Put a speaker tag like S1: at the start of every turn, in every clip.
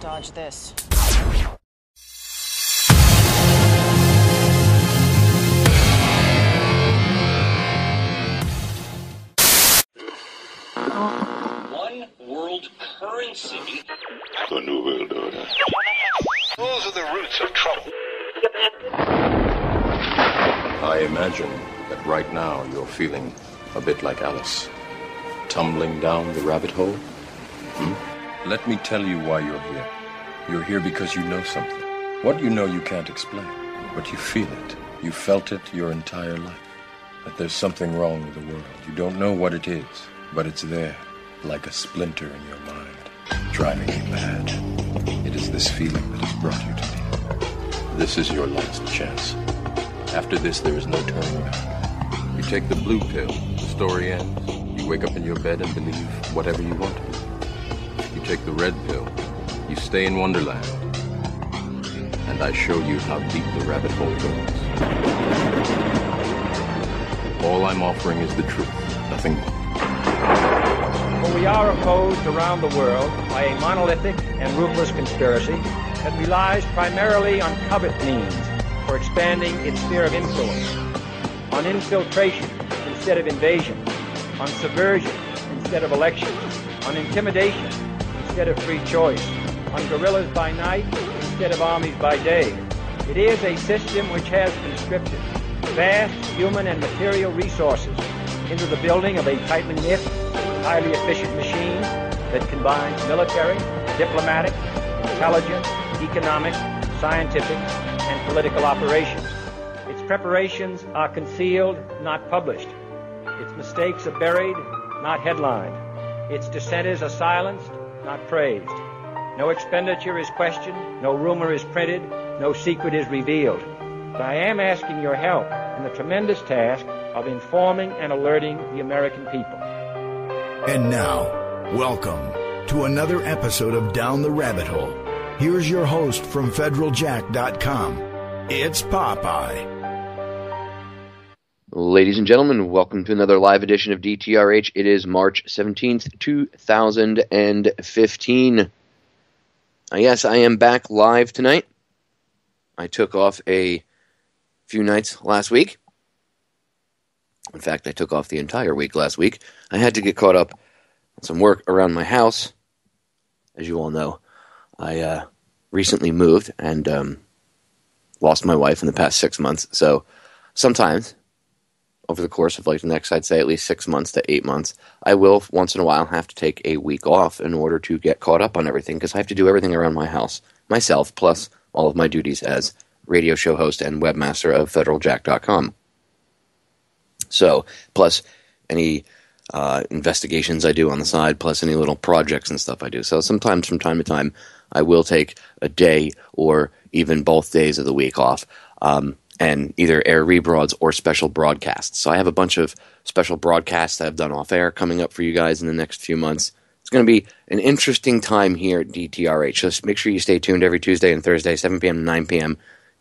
S1: dodge this.
S2: One world currency.
S3: The New World Order.
S2: Those are the roots of trouble.
S3: I imagine that right now you're feeling a bit like Alice, tumbling down the rabbit hole. Let me tell you why you're here. You're here because you know something. What you know you can't explain, but you feel it. You felt it your entire life. That there's something wrong with the world. You don't know what it is, but it's there, like a splinter in your mind, driving you mad. It is this feeling that has brought you to me. This is your last chance. After this, there is no turning back. You take the blue pill, the story ends. You wake up in your bed and believe whatever you want to believe. You take the red pill, you stay in Wonderland, and I show you how deep the rabbit hole goes. All I'm offering is the truth, nothing more.
S4: For we are opposed around the world by a monolithic and ruthless conspiracy that relies primarily on covert means for expanding its sphere of influence, on infiltration instead of invasion, on subversion instead of election, on intimidation instead of free choice, on guerrillas by night instead of armies by day. It is a system which has conscripted vast human and material resources into the building of a tightly knit, highly efficient machine that combines military, diplomatic, intelligence, economic, scientific, and political operations. Its preparations are concealed, not published. Its mistakes are buried, not headlined. Its dissenters are silenced, not praised. No expenditure is questioned, no rumor is printed, no secret is revealed. But I am asking your help in the tremendous task of informing and alerting the American people.
S5: And now, welcome to another episode of Down the Rabbit Hole. Here's your host from federaljack.com. It's Popeye.
S6: Ladies and gentlemen, welcome to another live edition of DTRH. It is March 17th, 2015. Yes, I am back live tonight. I took off a few nights last week. In fact, I took off the entire week last week. I had to get caught up on some work around my house. As you all know, I recently moved and lost my wife in the past 6 months. So sometimes, over the course of like the next, I'd say at least 6 months to 8 months, I will once in a while have to take a week off in order to get caught up on everything, because I have to do everything around my house myself, plus all of my duties as radio show host and webmaster of federaljack.com. So, plus any investigations I do on the side, plus any little projects and stuff I do. So sometimes from time to time, I will take a day or even both days of the week off and either air rebroads or special broadcasts. So I have a bunch of special broadcasts that I've done off air coming up for you guys in the next few months. It's going to be an interesting time here at DTRH. So make sure you stay tuned every Tuesday and Thursday, 7 p.m. to 9 p.m.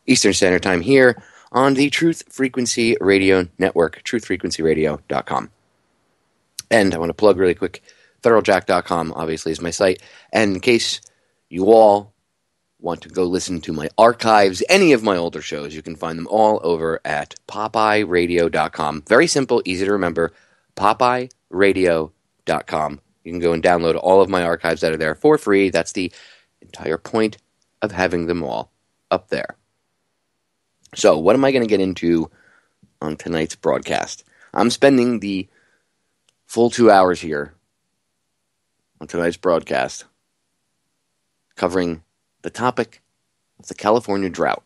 S6: Eastern Standard Time here on the Truth Frequency Radio Network, truthfrequencyradio.com. And I want to plug really quick, federaljack.com obviously is my site. And in case you all want to go listen to my archives, any of my older shows, you can find them all over at popeyeradio.com. Very simple, easy to remember, popeyeradio.com. You can go and download all of my archives that are there for free. That's the entire point of having them all up there. So, what am I going to get into on tonight's broadcast? I'm spending the full 2 hours here on tonight's broadcast covering the topic of the California drought.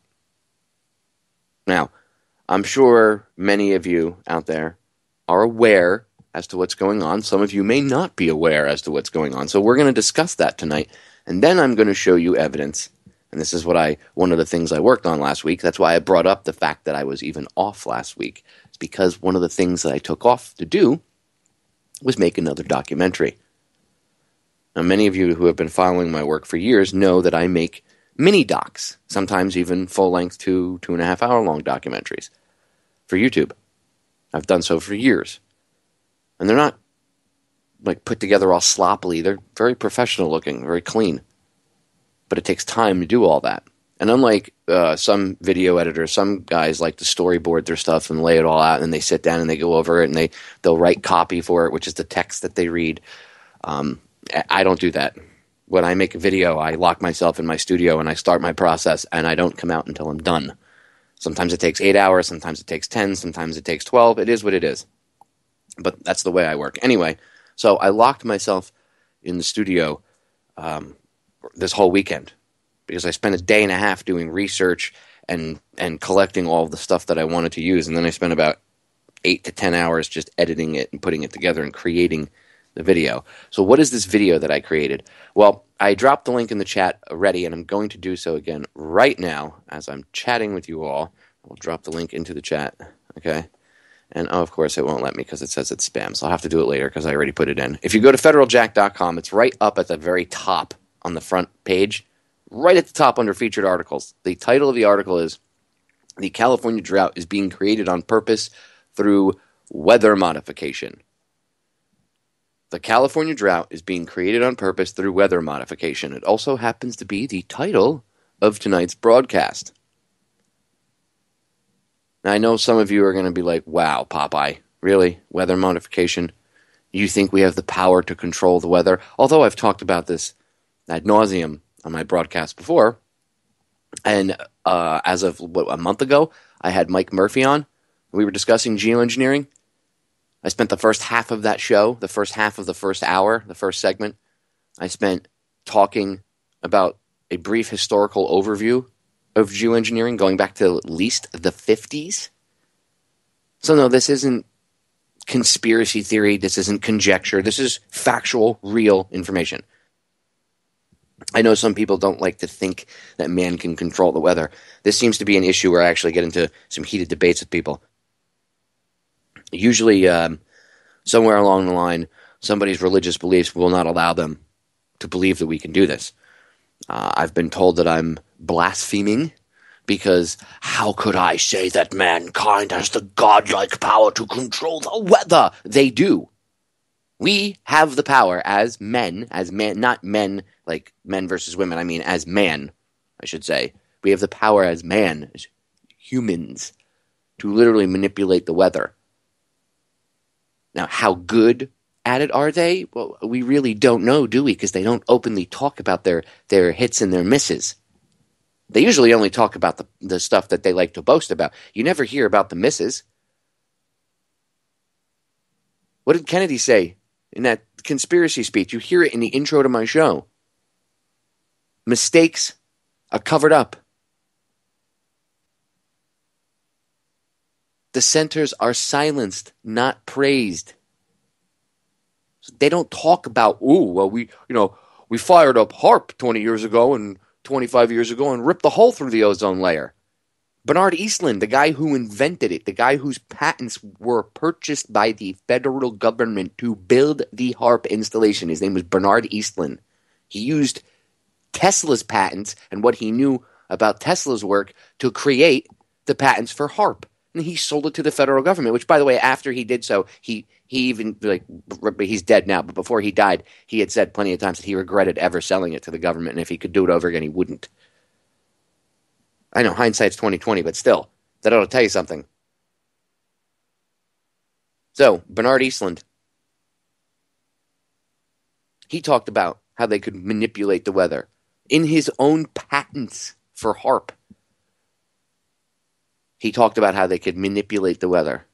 S6: Now, I'm sure many of you out there are aware as to what's going on. Some of you may not be aware as to what's going on. So we're going to discuss that tonight. And then I'm going to show you evidence. And this is one of the things I worked on last week. That's why I brought up the fact that I was even off last week. It's because one of the things that I took off to do was make another documentary. Now, many of you who have been following my work for years know that I make mini-docs, sometimes even full-length 2.5 hour long documentaries for YouTube. I've done so for years. And they're not like put together all sloppily. They're very professional looking, very clean. but it takes time to do all that. And unlike some video editors, some guys like to storyboard their stuff and lay it all out, and they sit down and they go over it, and they'll write copy for it, which is the text that they read. I don't do that. When I make a video, I lock myself in my studio and I start my process, and I don't come out until I'm done. Sometimes it takes 8 hours, sometimes it takes 10, sometimes it takes 12. It is what it is. But that's the way I work. Anyway, so I locked myself in the studio this whole weekend because I spent a day and a half doing research and collecting all of the stuff that I wanted to use, and then I spent about 8 to 10 hours just editing it and putting it together and creating the video. So what is this video that I created? Well, I dropped the link in the chat already, and I'm going to do so again right now as I'm chatting with you all. I'll drop the link into the chat, okay? And, of course, it won't let me because it says it's spam, so I'll have to do it later because I already put it in. If you go to federaljack.com, it's right up at the very top on the front page, right at the top under featured articles. The title of the article is, "The California Drought is Being Created on Purpose Through Weather Modification." The California Drought is being created on purpose through weather modification. It also happens to be the title of tonight's broadcast. Now, I know some of you are going to be like, wow, Popeye, really? Weather modification? You think we have the power to control the weather? Although I've talked about this ad nauseum on my broadcast before. And as of, a month ago, I had Mike Murphy on. We were discussing geoengineering. I spent the first half of that show, the first half of the first hour, the first segment, I spent talking about a brief historical overview of geoengineering going back to at least the 50s. So no, this isn't conspiracy theory. This isn't conjecture. This is factual, real information. I know some people don't like to think that man can control the weather. This seems to be an issue where I actually get into some heated debates with people. Usually, somewhere along the line, somebody's religious beliefs will not allow them to believe that we can do this. I've been told that I'm blaspheming because how could I say that mankind has the godlike power to control the weather? They do. We have the power as men, not men like men versus women. I mean, as man, I should say. We have the power as man, as humans, to literally manipulate the weather. Now, how good at it are they? Well, we really don't know, do we? Because they don't openly talk about their hits and their misses. They usually only talk about the stuff that they like to boast about. You never hear about the misses. What did Kennedy say in that conspiracy speech? You hear it in the intro to my show. Mistakes are covered up. Dissenters are silenced, not praised. So they don't talk about, we fired up Harp 20 years ago and 25 years ago and ripped the hole through the ozone layer. Bernard Eastland, the guy who invented it, the guy whose patents were purchased by the federal government to build the Harp installation. His name was Bernard Eastland. He used Tesla's patents and what he knew about Tesla's work to create the patents for Harp. And he sold it to the federal government, which, by the way, after he did so, he even, he's dead now, but before he died, he had said plenty of times that he regretted ever selling it to the government, and if he could do it over again, he wouldn't. I know, hindsight's 20/20, but still, that ought to tell you something. So, Bernard Eastland, he talked about how they could manipulate the weather in his own patents for Harp. He talked about how they could manipulate the weather.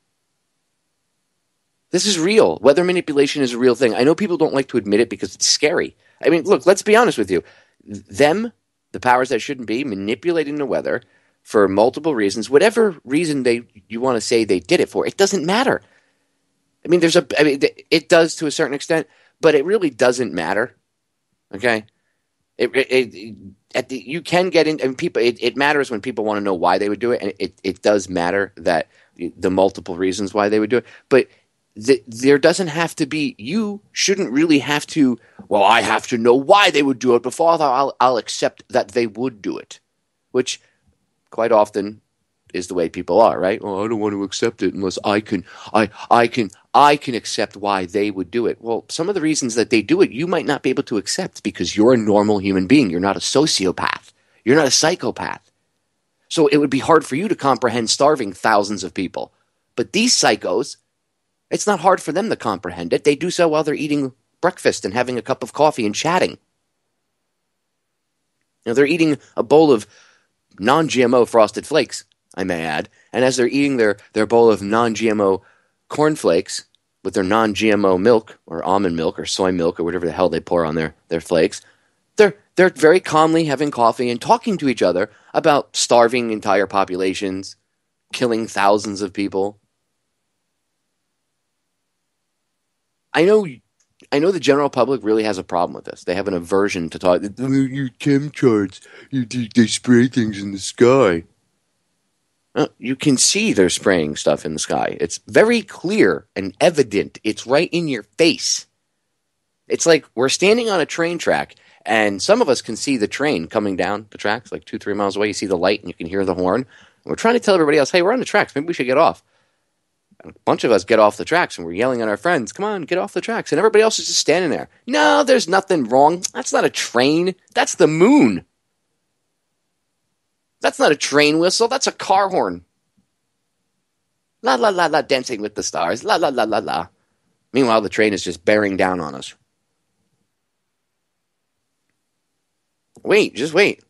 S6: This is real. Weather manipulation is a real thing. I know people don't like to admit it because it's scary. I mean, look, let's be honest with you. The powers that shouldn't be, manipulating the weather for multiple reasons, whatever reason you want to say they did it for, it doesn't matter. I mean, it does to a certain extent, but it really doesn't matter. Okay? You can get in, and people. It matters when people want to know why they would do it, and it does matter that the multiple reasons why they would do it. But there doesn't have to be. You shouldn't really have to. Well, I have to know why they would do it before I'll accept that they would do it, which quite often is the way people are, right? Oh, I don't want to accept it unless I can accept why they would do it. Well, some of the reasons that they do it, you might not be able to accept because you're a normal human being. You're not a sociopath. You're not a psychopath. So it would be hard for you to comprehend starving thousands of people. But these psychos, it's not hard for them to comprehend it. They do so while they're eating breakfast and having a cup of coffee and chatting. They're eating a bowl of non-GMO Frosted Flakes, I may add. And as they're eating their bowl of non-GMO cornflakes with their non-GMO milk or almond milk or soy milk or whatever the hell they pour on their flakes, they're very calmly having coffee and talking to each other about starving entire populations, killing thousands of people. I know the general public really has a problem with this. They have an aversion to talk. Your chemcharts, they spray things in the sky. You can see they're spraying stuff in the sky. It's very clear and evident. It's right in your face. It's like we're standing on a train track, and some of us can see the train coming down the tracks, like 2-3 miles away. You see the light, and you can hear the horn. And we're trying to tell everybody else, hey, we're on the tracks. Maybe we should get off. A bunch of us get off the tracks, and we're yelling at our friends, come on, get off the tracks. And everybody else is just standing there. No, there's nothing wrong. That's not a train. That's the moon. That's not a train whistle. That's a car horn. La, la, la, la, dancing with the stars. La, la, la, la, la. Meanwhile, the train is just bearing down on us. Just wait.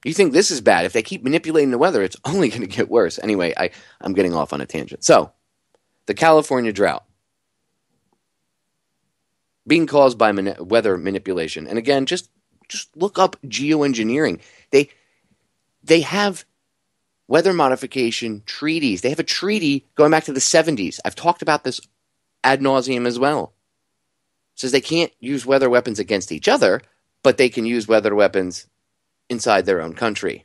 S6: You think this is bad. If they keep manipulating the weather, it's only going to get worse. Anyway, I'm getting off on a tangent. So, the California drought being caused by weather manipulation. And again, just look up geoengineering. They have weather modification treaties. They have a treaty going back to the 70s. I've talked about this ad nauseum as well. It says they can't use weather weapons against each other, but they can use weather weapons inside their own country.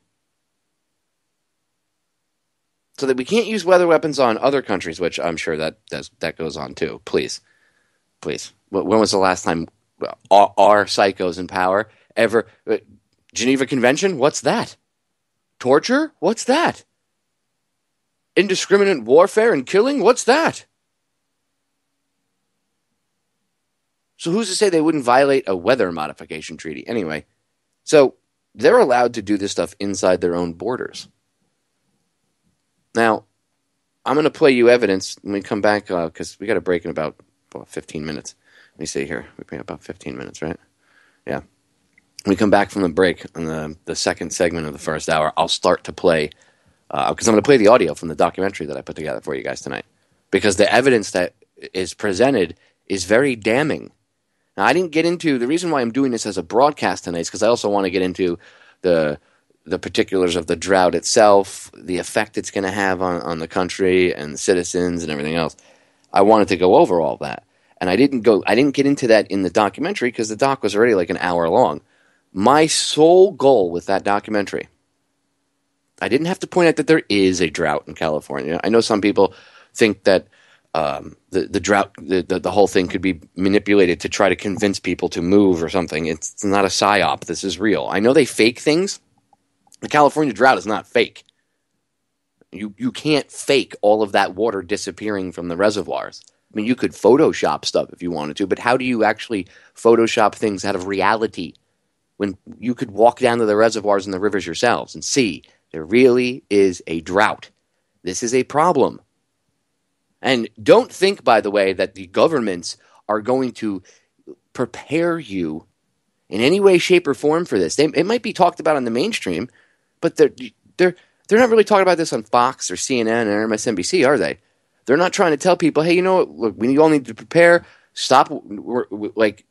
S6: So that we can't use weather weapons on other countries, which I'm sure that goes on too. Please. When was the last time our psychos in power ever... Geneva Convention? What's that? Torture? What's that? Indiscriminate warfare and killing? What's that? So who's to say they wouldn't violate a weather modification treaty? Anyway, so they're allowed to do this stuff inside their own borders. Now, I'm going to play you evidence when we come back, because we got a break in about 15 minutes. Let me see here. We have about 15 minutes, right? Yeah. When we come back from the break on the second segment of the first hour, I'll start to play, because I'm going to play the audio from the documentary that I put together for you guys tonight. Because the evidence that is presented is very damning. Now, I didn't get into, the reason why I'm doing this as a broadcast tonight is because I also want to get into the particulars of the drought itself, the effect it's going to have on the country and the citizens and everything else. I wanted to go over all that. And I didn't get into that in the documentary because the doc was already like an hour long. My sole goal with that documentary, I didn't have to point out that there is a drought in California. I know some people think that the drought, the whole thing could be manipulated to try to convince people to move or something. It's not a psyop. This is real. I know they fake things. The California drought is not fake. You can't fake all of that water disappearing from the reservoirs. I mean, you could Photoshop stuff if you wanted to, but how do you actually Photoshop things out of reality when you could walk down to the reservoirs and the rivers yourselves and see there really is a drought? This is a problem. And don't think, by the way, that the governments are going to prepare you in any way, shape, or form for this. It might be talked about on the mainstream, but they're not really talking about this on Fox or CNN or MSNBC, are they? They're not trying to tell people, hey, you know what, look, we all need to prepare, stop. Like,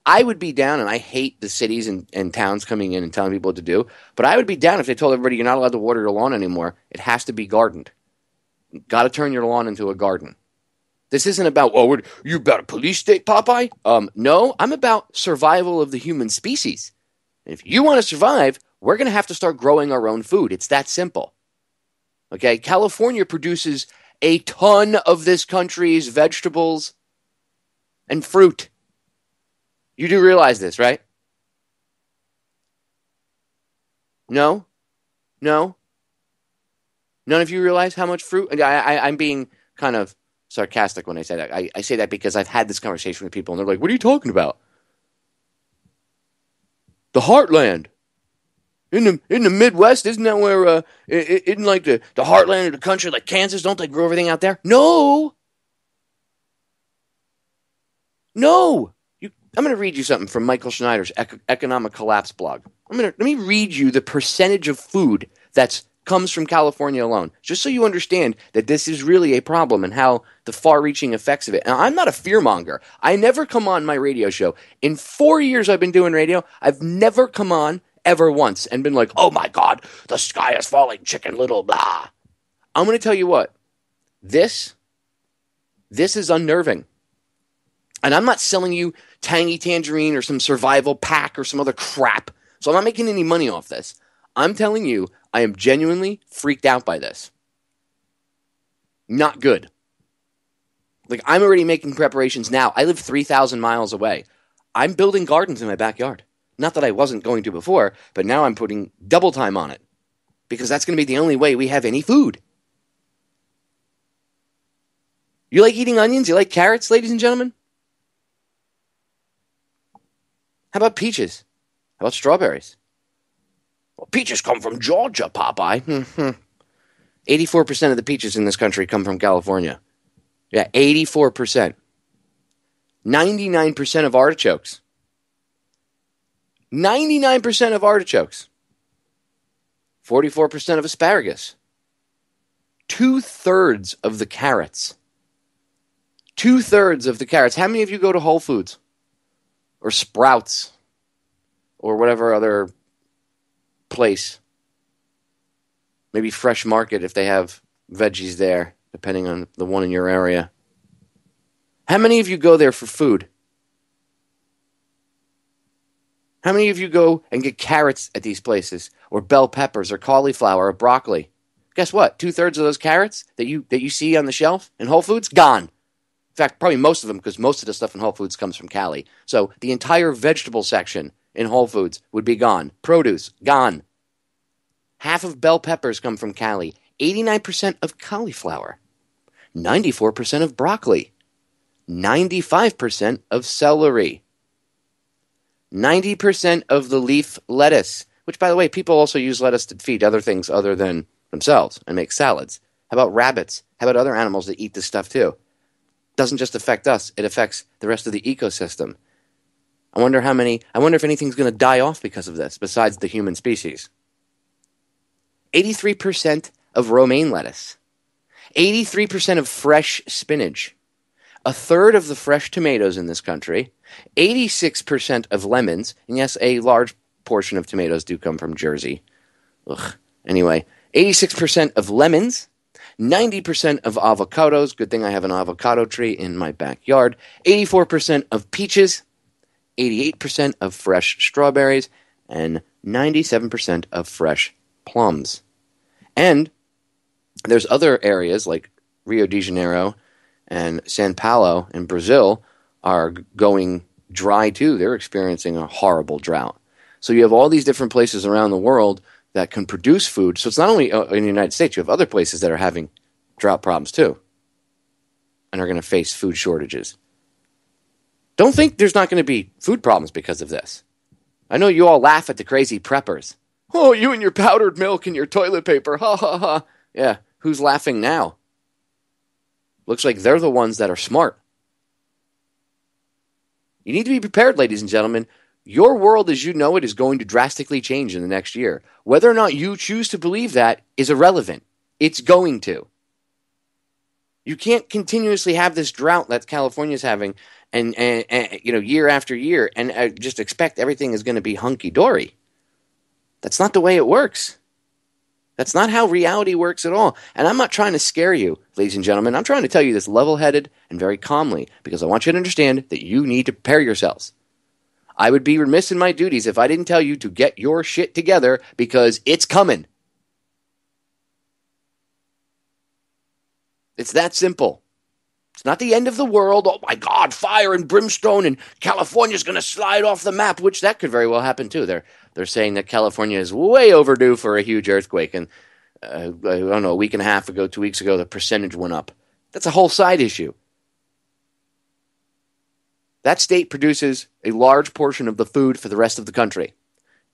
S6: I would be down, and I hate the cities and towns coming in and telling people what to do, but I would be down if they told everybody you're not allowed to water your lawn anymore. It has to be gardened. Got to turn your lawn into a garden. This isn't about, you about a police state, Popeye? No, I'm about survival of the human species. And if you want to survive, we're going to have to start growing our own food. It's that simple. Okay, California produces a ton of this country's vegetables and fruit. You do realize this, right? No? No? None of you realize how much fruit? I'm being kind of sarcastic when I say that. I say that because I've had this conversation with people, and they're like, what are you talking about? The heartland. In the Midwest, isn't that where, isn't like the heartland of the country, like Kansas, don't they grow everything out there? No! No! I'm going to read you something from Michael Schneider's Economic Collapse blog. Let me read you the percentage of food that comes from California alone, just so you understand that this is really a problem and how the far-reaching effects of it. Now, I'm not a fearmonger. I never come on my radio show. In 4 years I've been doing radio, I've never come on ever once and been like, oh my God, the sky is falling, Chicken Little, blah. I'm going to tell you what, this is unnerving. And I'm not selling you Tangy Tangerine or some survival pack or some other crap. So I'm not making any money off this. I'm telling you, I am genuinely freaked out by this. Not good. Like, I'm already making preparations now. I live 3,000 miles away. I'm building gardens in my backyard. Not that I wasn't going to before, but now I'm putting double time on it. Because that's going to be the only way we have any food. You like eating onions? You like carrots, ladies and gentlemen? How about peaches? How about strawberries? Well, peaches come from Georgia, Popeye. 84% of the peaches in this country come from California. Yeah, 84%. 99% of artichokes. 99% of artichokes. 44% of asparagus. 2/3 of the carrots. 2/3 of the carrots. How many of you go to Whole Foods? Or Sprouts? Or whatever other place? Maybe Fresh Market if they have veggies there, depending on the one in your area. How many of you go there for food? How many of you go and get carrots at these places? Or bell peppers, or cauliflower, or broccoli? Guess what? 2/3 of those carrots that you see on the shelf in Whole Foods, gone. In fact, probably most of them, because most of the stuff in Whole Foods comes from Cali. So the entire vegetable section in Whole Foods would be gone. Produce, gone. Half of bell peppers come from Cali. 89% of cauliflower. 94% of broccoli. 95% of celery. 90% of the leaf lettuce, which, by the way, people also use lettuce to feed other things other than themselves and make salads. How about rabbits? How about other animals that eat this stuff too? Doesn't just affect us, it affects the rest of the ecosystem. I wonder if anything's going to die off because of this, besides the human species. 83% of romaine lettuce. 83% of fresh spinach. 1/3 of the fresh tomatoes in this country. 86% of lemons. And yes, a large portion of tomatoes do come from Jersey. Ugh. Anyway, 86% of lemons. 90% of avocados. Good thing I have an avocado tree in my backyard. 84% of peaches. 88% of fresh strawberries. And 97% of fresh plums. And there's other areas like Rio de Janeiro and São Paulo in Brazil are going dry too. They're experiencing a horrible drought. So you have all these different places around the world that can produce food. So it's not only in the United States, you have other places that are having drought problems too and are going to face food shortages. Don't think there's not going to be food problems because of this. I know you all laugh at the crazy preppers. Oh, you and your powdered milk and your toilet paper. Ha ha ha. Yeah, who's laughing now? Looks like they're the ones that are smart. You need to be prepared, ladies and gentlemen. Your world as you know it is going to drastically change in the next year. Whether or not you choose to believe that is irrelevant. It's going to. You can't continuously have this drought that California's having and year after year and just expect everything is going to be hunky-dory. That's not the way it works. That's not how reality works at all. And I'm not trying to scare you, ladies and gentlemen. I'm trying to tell you this level-headed and very calmly because I want you to understand that you need to prepare yourselves. I would be remiss in my duties if I didn't tell you to get your shit together because it's coming. It's that simple. It's not the end of the world. Oh, my God, fire and brimstone, and California's going to slide off the map, which that could very well happen, too. They're saying that California is way overdue for a huge earthquake. And I don't know, a week and a half ago, 2 weeks ago, the percentage went up. That's a whole side issue. That state produces a large portion of the food for the rest of the country.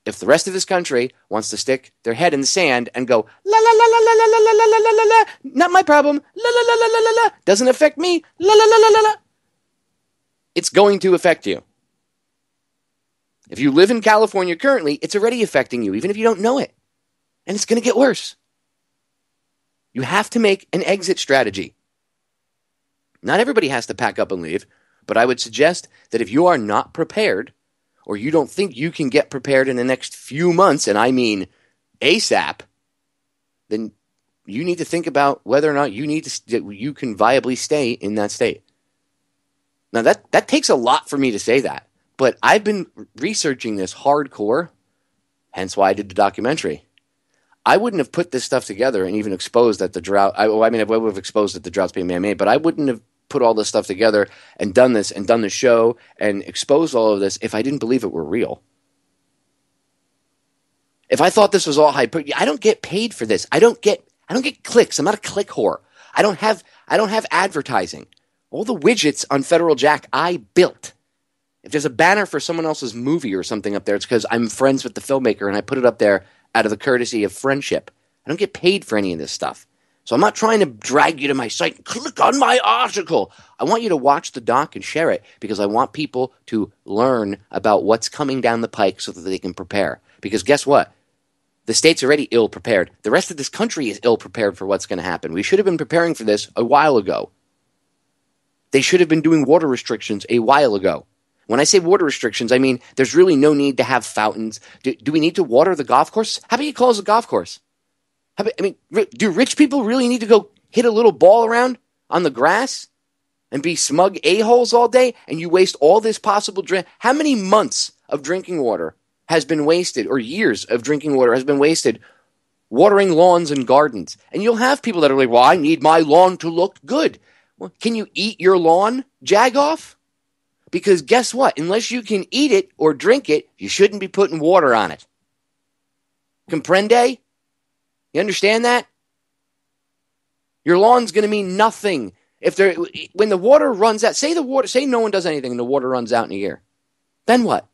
S6: If the rest of this country wants to stick their head in the sand and go, la la la la la la la la la la la la, not my problem, la la la la la la la, doesn't affect me, la la la la la la, it's going to affect you. If you live in California currently, it's already affecting you, even if you don't know it. And it's going to get worse. You have to make an exit strategy. Not everybody has to pack up and leave, but I would suggest that if you are not prepared, or you don't think you can get prepared in the next few months, and I mean ASAP, then you need to think about whether or not you can viably stay in that state. Now, that takes a lot for me to say that, but I've been researching this hardcore, hence why I did the documentary. I wouldn't have put this stuff together and even exposed that the drought, I would have exposed that the drought's being man-made, but I wouldn't have put all this stuff together and done this and done the show and exposed all of this if I didn't believe it were real. If I thought this was all hype, I don't get paid for this. I don't get clicks. I'm not a click whore. I don't have advertising. All the widgets on Federal Jack I built. If there's a banner for someone else's movie or something up there, it's because I'm friends with the filmmaker and I put it up there out of the courtesy of friendship. I don't get paid for any of this stuff. So I'm not trying to drag you to my site and click on my article. I want you to watch the doc and share it because I want people to learn about what's coming down the pike so that they can prepare. Because guess what? The state's already ill-prepared. The rest of this country is ill-prepared for what's going to happen. We should have been preparing for this a while ago. They should have been doing water restrictions a while ago. When I say water restrictions, I mean there's really no need to have fountains. Do we need to water the golf course? How about you close the golf course? Do rich people really need to go hit a little ball around on the grass and be smug a-holes all day and you waste all this possible drink? How many months of drinking water has been wasted, or years of drinking water has been wasted watering lawns and gardens? And you'll have people that are like, well, I need my lawn to look good. Well, can you eat your lawn, Jagoff? Because guess what? Unless you can eat it or drink it, you shouldn't be putting water on it. Comprende? You understand that? Your lawn's going to mean nothing when the water runs out. Say no one does anything and the water runs out in a year. Then what?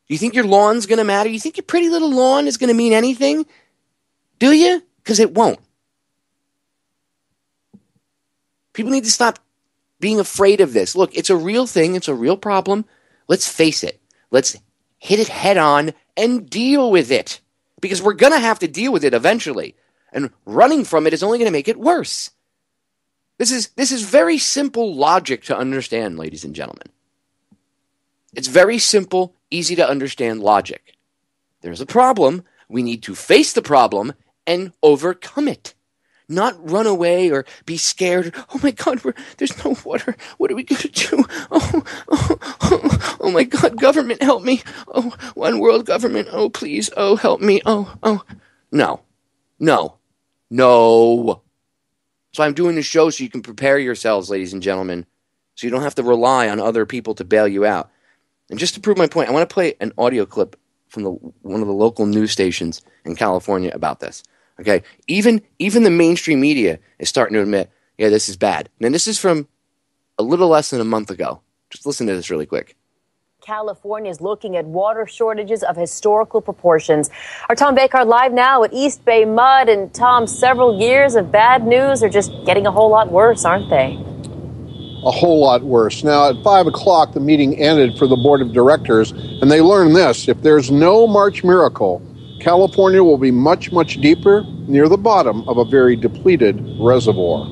S6: Do you think your lawn's going to matter? You think your pretty little lawn is going to mean anything? Do you? Because it won't. People need to stop being afraid of this. Look, it's a real thing. It's a real problem. Let's face it. Let's hit it head on and deal with it. Because we're going to have to deal with it eventually. And running from it is only going to make it worse. This is very simple logic to understand, ladies and gentlemen. It's very simple, easy to understand logic. There's a problem. We need to face the problem and overcome it. Not run away or be scared. Oh my God, there's no water. What are we going to do? Oh my God, government, help me. Oh, one world government. Oh, please. Oh, help me. Oh. No. So I'm doing this show so you can prepare yourselves, ladies and gentlemen, so you don't have to rely on other people to bail you out. And just to prove my point, I want to play an audio clip from one of the local news stations in California about this. Okay, even the mainstream media is starting to admit, yeah, this is bad. And this is from a little less than a month ago. Just listen to this really quick.
S1: California is looking at water shortages of historical proportions. Our Tom Bakar live now at East Bay Mud. And Tom, several years of bad news are just getting a whole lot worse, aren't they?
S7: A whole lot worse. Now, at 5 o'clock, the meeting ended for the board of directors, and they learned this. If there's no March miracle, California will be much, much deeper near the bottom of a very depleted reservoir.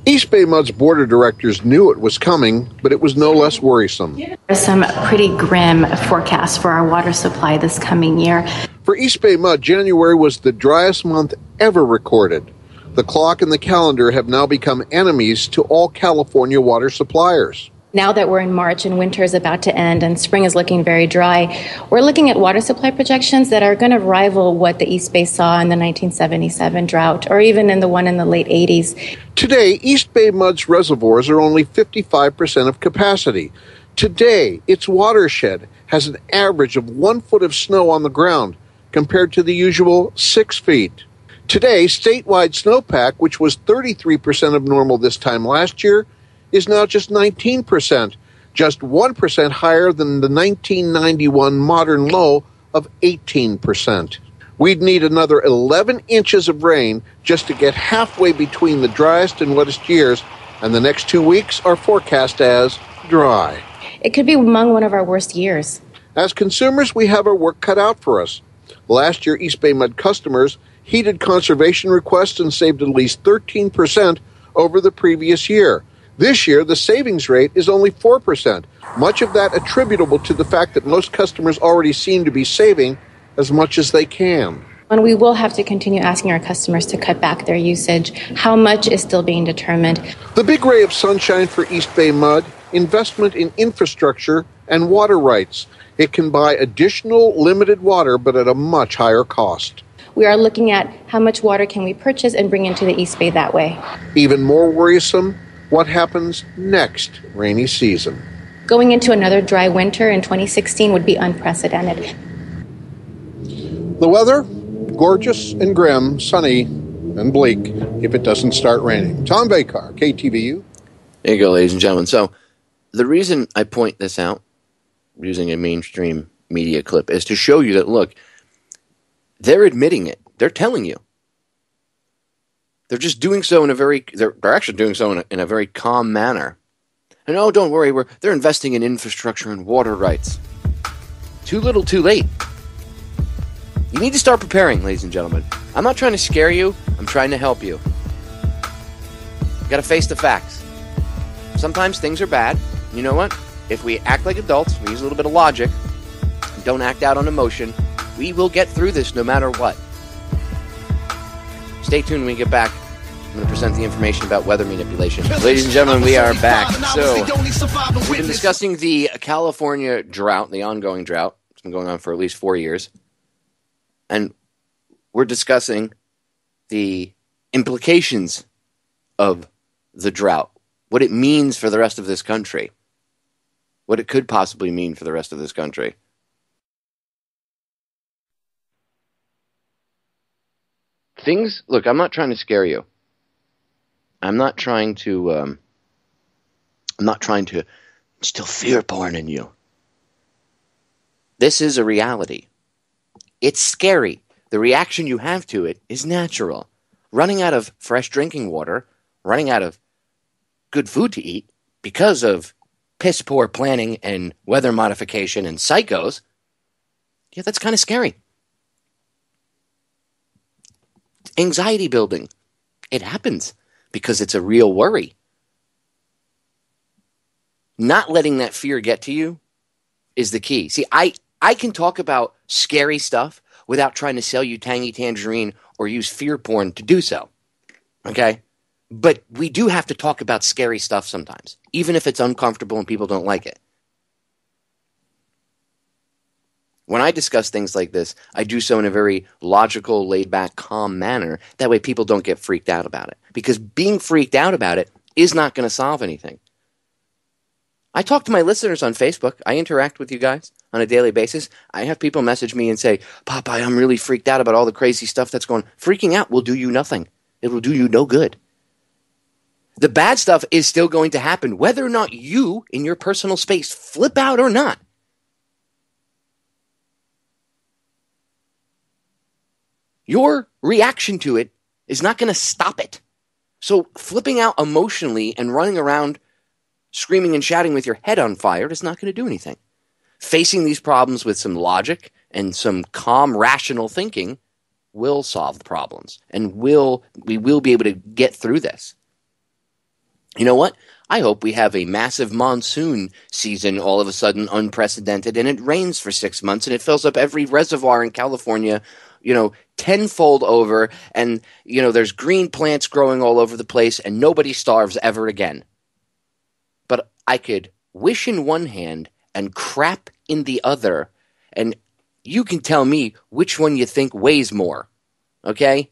S7: East Bay Mud's board of directors knew it was coming, but it was no less worrisome.
S8: There's some pretty grim forecasts for our water supply this coming year.
S7: For East Bay Mud, January was the driest month ever recorded. The clock and the calendar have now become enemies to all California water suppliers.
S8: Now that we're in March and winter is about to end and spring is looking very dry, we're looking at water supply projections that are going to rival what the East Bay saw in the 1977 drought or even in the one in the late 80s.
S7: Today, East Bay Mud's reservoirs are only 55% of capacity. Today, its watershed has an average of 1 foot of snow on the ground compared to the usual 6 feet. Today, statewide snowpack, which was 33% of normal this time last year, is now just 19%, just 1% higher than the 1991 modern low of 18%. We'd need another 11 inches of rain just to get halfway between the driest and wettest years, and the next 2 weeks are forecast as dry.
S8: It could be among one of our worst years.
S7: As consumers, we have our work cut out for us. Last year, East Bay Mud customers heeded conservation requests and saved at least 13% over the previous year. This year, the savings rate is only 4%, much of that attributable to the fact that most customers already seem to be saving as much as they can.
S8: And we will have to continue asking our customers to cut back their usage. How much is still being determined.
S7: The big ray of sunshine for East Bay Mud, investment in infrastructure and water rights. It can buy additional limited water, but at a much higher cost.
S8: We are looking at how much water can we purchase and bring into the East Bay that way.
S7: Even more worrisome, what happens next rainy season.
S8: Going into another dry winter in 2016 would be unprecedented.
S7: The weather, gorgeous and grim, sunny and bleak if it doesn't start raining. Tom Bakar, KTVU.
S6: There you go, ladies and gentlemen. So the reason I point this out, using a mainstream media clip, is to show you that, look, they're admitting it. They're telling you. They're just doing so in a very, they're actually doing so in a very calm manner. And oh, don't worry, they're investing in infrastructure and water rights. Too little, too late. You need to start preparing, ladies and gentlemen. I'm not trying to scare you. I'm trying to help you. You got to face the facts. Sometimes things are bad. You know what? If we act like adults, we use a little bit of logic, and don't act out on emotion, we will get through this no matter what. Stay tuned when we get back. I'm going to present the information about weather manipulation. Ladies and gentlemen, we are back. So, we've been discussing the California drought, the ongoing drought. It's been going on for at least 4 years. And we're discussing the implications of the drought, what it means for the rest of this country, what it could possibly mean for the rest of this country. Look, I'm not trying to scare you. I'm not trying to instill fear porn in you. This is a reality. It's scary. The reaction you have to it is natural. Running out of fresh drinking water, running out of good food to eat because of piss poor planning and weather modification and psychos, yeah, that's kind of scary. Anxiety building. It happens because it's a real worry. Not letting that fear get to you is the key. See, I can talk about scary stuff without trying to sell you Tangy Tangerine or use fear porn to do so. Okay? But we do have to talk about scary stuff sometimes, even if it's uncomfortable and people don't like it. When I discuss things like this, I do so in a very logical, laid-back, calm manner. That way people don't get freaked out about it. Because being freaked out about it is not going to solve anything. I talk to my listeners on Facebook. I interact with you guys on a daily basis. I have people message me and say, Popeye, I'm really freaked out about all the crazy stuff that's going on. Freaking out will do you nothing. It will do you no good. The bad stuff is still going to happen, whether or not you, in your personal space, flip out or not. Your reaction to it is not going to stop it. So flipping out emotionally and running around screaming and shouting with your head on fire is not going to do anything. Facing these problems with some logic and some calm, rational thinking will solve the problems. And we will be able to get through this. You know what? I hope we have a massive monsoon season all of a sudden, unprecedented, and it rains for 6 months and it fills up every reservoir in California, tenfold over, and, there's green plants growing all over the place and nobody starves ever again. But I could wish in one hand and crap in the other, and you can tell me which one you think weighs more, okay?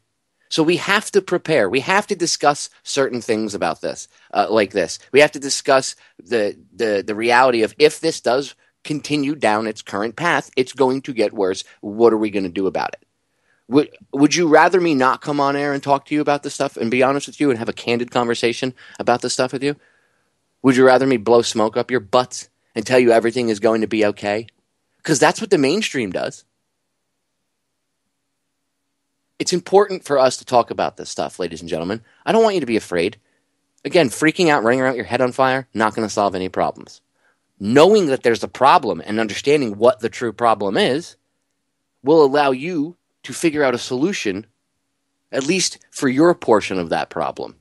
S6: So we have to prepare. We have to discuss certain things about this, like this. We have to discuss the reality of if this does continue down its current path, it's going to get worse. What are we going to do about it? Would you rather me not come on air and talk to you about this stuff and be honest with you and have a candid conversation about this stuff with you? Would you rather me blow smoke up your butts and tell you everything is going to be okay? Because that's what the mainstream does. It's important for us to talk about this stuff, ladies and gentlemen. I don't want you to be afraid. Again, freaking out, running around with your head on fire, not going to solve any problems. Knowing that there's a problem and understanding what the true problem is will allow you to figure out a solution, at least for your portion of that problem.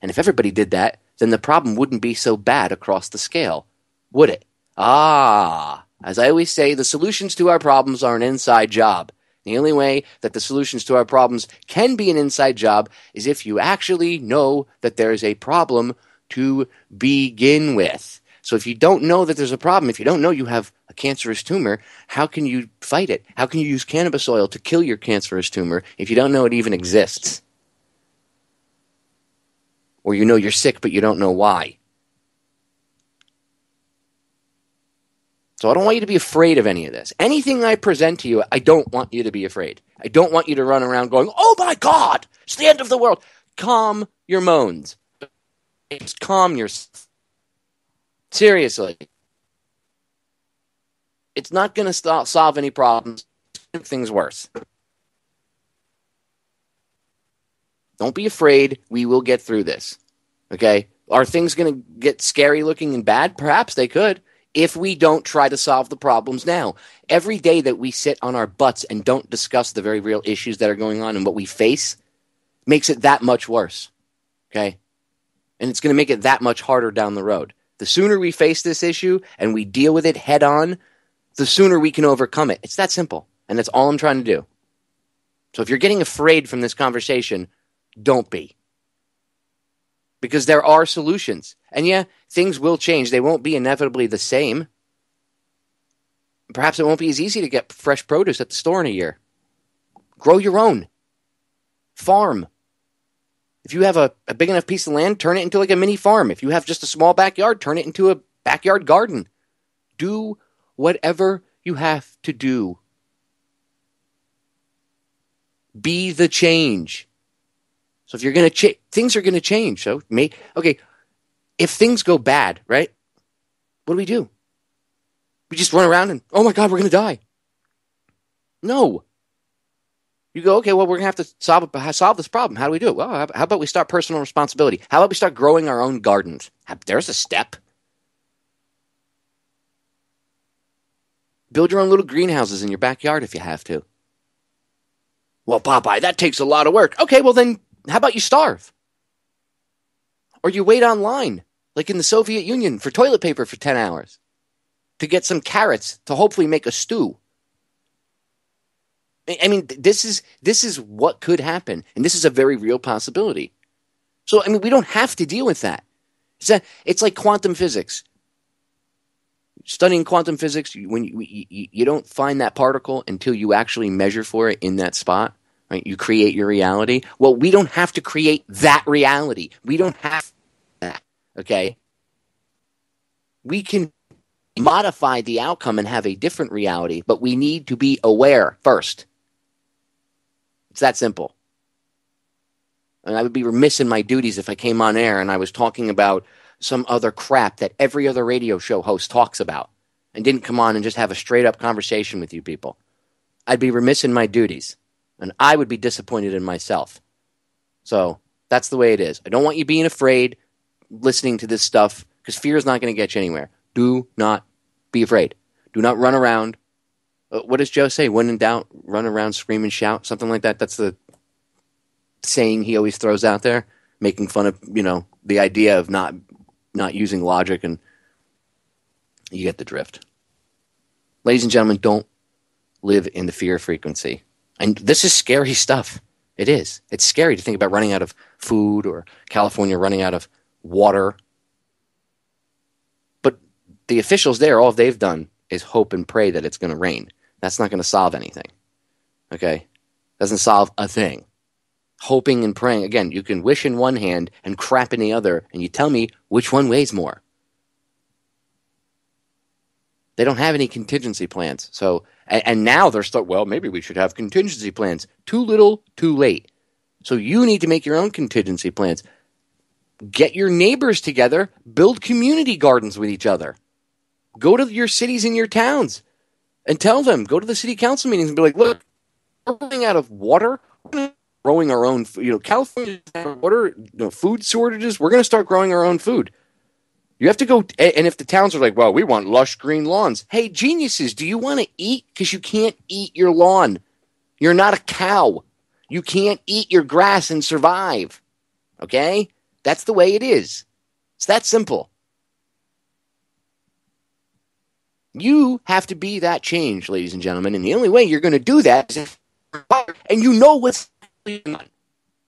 S6: And if everybody did that, then the problem wouldn't be so bad across the scale, would it? As I always say, the solutions to our problems are an inside job. The only way that the solutions to our problems can be an inside job is if you actually know that there's a problem to begin with. So if you don't know that there's a problem, if you don't know you have a cancerous tumor, how can you fight it? How can you use cannabis oil to kill your cancerous tumor if you don't know it even exists? Or you know you're sick but you don't know why. So I don't want you to be afraid of any of this. Anything I present to you, I don't want you to be afraid. I don't want you to run around going, oh my God, it's the end of the world. Calm your moans. Just calm yourself. Seriously. It's not going to solve any problems. It's going to make things worse. Don't be afraid. We will get through this. Okay? Are things going to get scary looking and bad? Perhaps they could. If we don't try to solve the problems now. Every day that we sit on our butts and don't discuss the very real issues that are going on and what we face makes it that much worse. Okay? And it's going to make it that much harder down the road. The sooner we face this issue and we deal with it head on, the sooner we can overcome it. It's that simple. And that's all I'm trying to do. So if you're getting afraid from this conversation, don't be. Because there are solutions. And yeah, things will change. They won't be inevitably the same. Perhaps it won't be as easy to get fresh produce at the store in a year. Grow your own. Farm. If you have a big enough piece of land, turn it into like a mini farm. If you have just a small backyard, turn it into a backyard garden. Do whatever you have to do. Be the change. So if you're going to things are going to change. So, okay, if things go bad, right? What do? We just run around and, oh my God, we're going to die. No. You go, okay, well, we're going to have to solve this problem. How do we do it? Well, how about we start personal responsibility? How about we start growing our own gardens? There's a step. Build your own little greenhouses in your backyard if you have to. Well, Popeye, that takes a lot of work. Okay, well then, how about you starve? Or you wait online, like in the Soviet Union, for toilet paper for 10 hours to get some carrots to hopefully make a stew. I mean, this is what could happen, and this is a very real possibility. So, I mean, we don't have to deal with that. It's like quantum physics. Studying quantum physics, when you don't find that particle until you actually measure for it in that spot. Right? You create your reality. Well, we don't have to create that reality. We don't have that, okay? We can modify the outcome and have a different reality, but we need to be aware first. It's that simple. And I would be remiss in my duties if I came on air and I was talking about some other crap that every other radio show host talks about and didn't come on and just have a straight-up conversation with you people. I'd be remiss in my duties. And I would be disappointed in myself. So that's the way it is. I don't want you being afraid listening to this stuff because fear is not going to get you anywhere. Do not be afraid. Do not run around. What does Joe say? When in doubt, run around, scream and shout. Something like that. That's the saying he always throws out there, making fun of, the idea of not using logic, and you get the drift. Ladies and gentlemen, don't live in the fear frequency. And this is scary stuff. It is. It's scary to think about running out of food or California running out of water. the officials there, all they've done is hope and pray that it's going to rain. That's not going to solve anything. Okay? Doesn't solve a thing. Hoping and praying. Again, you can wish in one hand and crap in the other, and you tell me which one weighs more. They don't have any contingency plans. So, and now they're well, maybe we should have contingency plans. Too little, too late. So you need to make your own contingency plans. Get your neighbors together. Build community gardens with each other. Go to your cities and your towns and tell them. Go to the city council meetings and be like, look, we're running out of water. We're growing our own, California water, food shortages. We're going to start growing our own food. You have to go, and if the towns are like, well, we want lush green lawns. Hey, geniuses, do you want to eat? Because you can't eat your lawn. You're not a cow. You can't eat your grass and survive. Okay? That's the way it is. It's that simple. You have to be that change, ladies and gentlemen, and the only way you're going to do that is if you're fired and you know what's going on.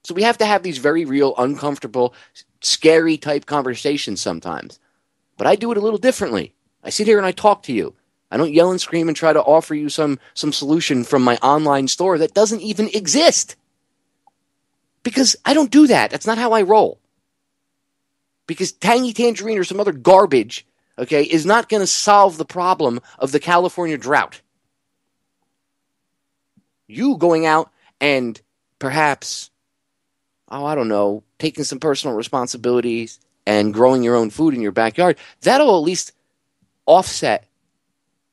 S6: So we have to have these very real, uncomfortable, scary type conversations sometimes. But I do it a little differently. I sit here and I talk to you. I don't yell and scream and try to offer you some solution from my online store that doesn't even exist. Because I don't do that. That's not how I roll. Because Tangy Tangerine or some other garbage, okay, is not going to solve the problem of the California drought. You going out and perhaps, I don't know, taking some personal responsibilities and growing your own food in your backyard, that'll at least offset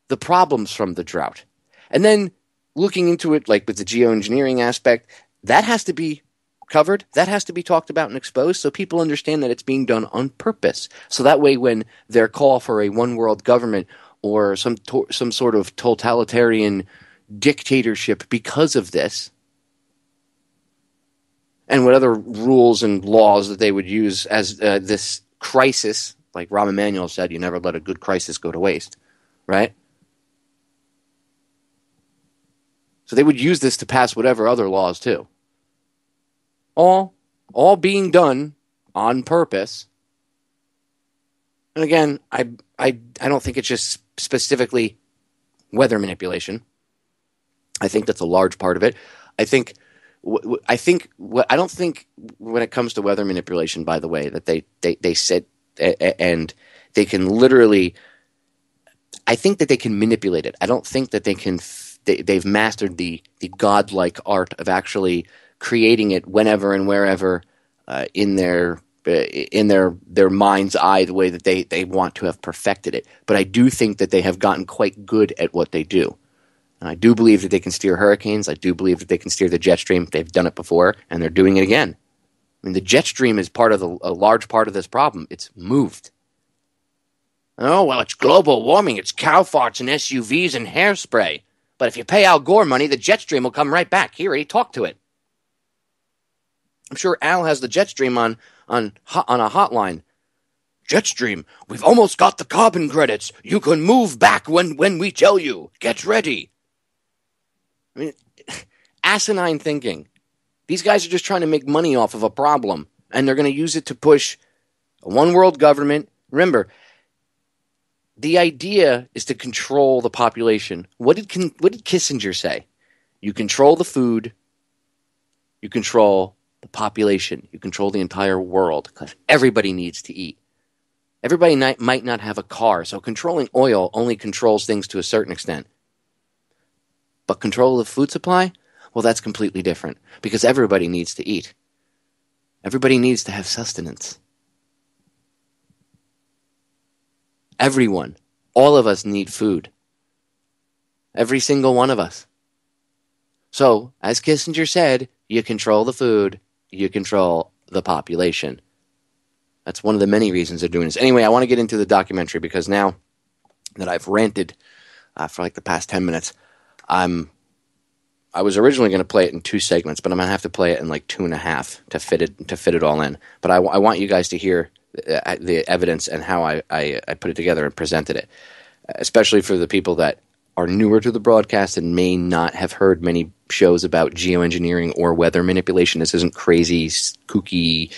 S6: the problems from the drought. And then looking into it, like with the geoengineering aspect, that has to be covered. That has to be talked about and exposed so people understand that it's being done on purpose. So that way when their call for a one world government or some sort of totalitarian dictatorship because of this, and what other rules and laws that they would use as this crisis, like Rahm Emanuel said, you never let a good crisis go to waste, right? So they would use this to pass whatever other laws too. All being done on purpose. And again, I don't think it's just specifically weather manipulation. I think that's a large part of it. I don't think when it comes to weather manipulation, by the way, that they sit and they can literally. I think that they can manipulate it. I don't think that they've mastered the godlike art of actually creating it whenever and wherever in their mind's eye, the way that they want to have perfected it. But I do think that they have gotten quite good at what they do. And I do believe that they can steer hurricanes. I do believe that they can steer the jet stream. They've done it before, and they're doing it again. I mean, the jet stream is a large part of this problem. It's moved. Oh, well, it's global warming. It's cow farts and SUVs and hairspray. But if you pay Al Gore money, the jet stream will come right back. He already talked to it. I'm sure Al has the jet stream on a hotline. Jetstream, we've almost got the carbon credits. You can move back when we tell you. Get ready. I mean, asinine thinking. These guys are just trying to make money off of a problem, and they're going to use it to push a one-world government. Remember, the idea is to control the population. What did Kissinger say? You control the food. You control the population. You control the entire world, because everybody needs to eat. Everybody might not have a car, so controlling oil only controls things to a certain extent. But control of the food supply? Well, that's completely different, because everybody needs to eat. Everybody needs to have sustenance. Everyone, all of us need food. Every single one of us. So, as Kissinger said, you control the food, you control the population. That's one of the many reasons they're doing this. Anyway, I want to get into the documentary because now that I've ranted for like the past 10 minutes, I was originally going to play it in 2 segments, but I'm going to have to play it in like 2.5 to fit it all in. But I want you guys to hear the evidence and how I put it together and presented it, especially for the people that are newer to the broadcast and may not have heard many shows about geoengineering or weather manipulation. This isn't crazy, kooky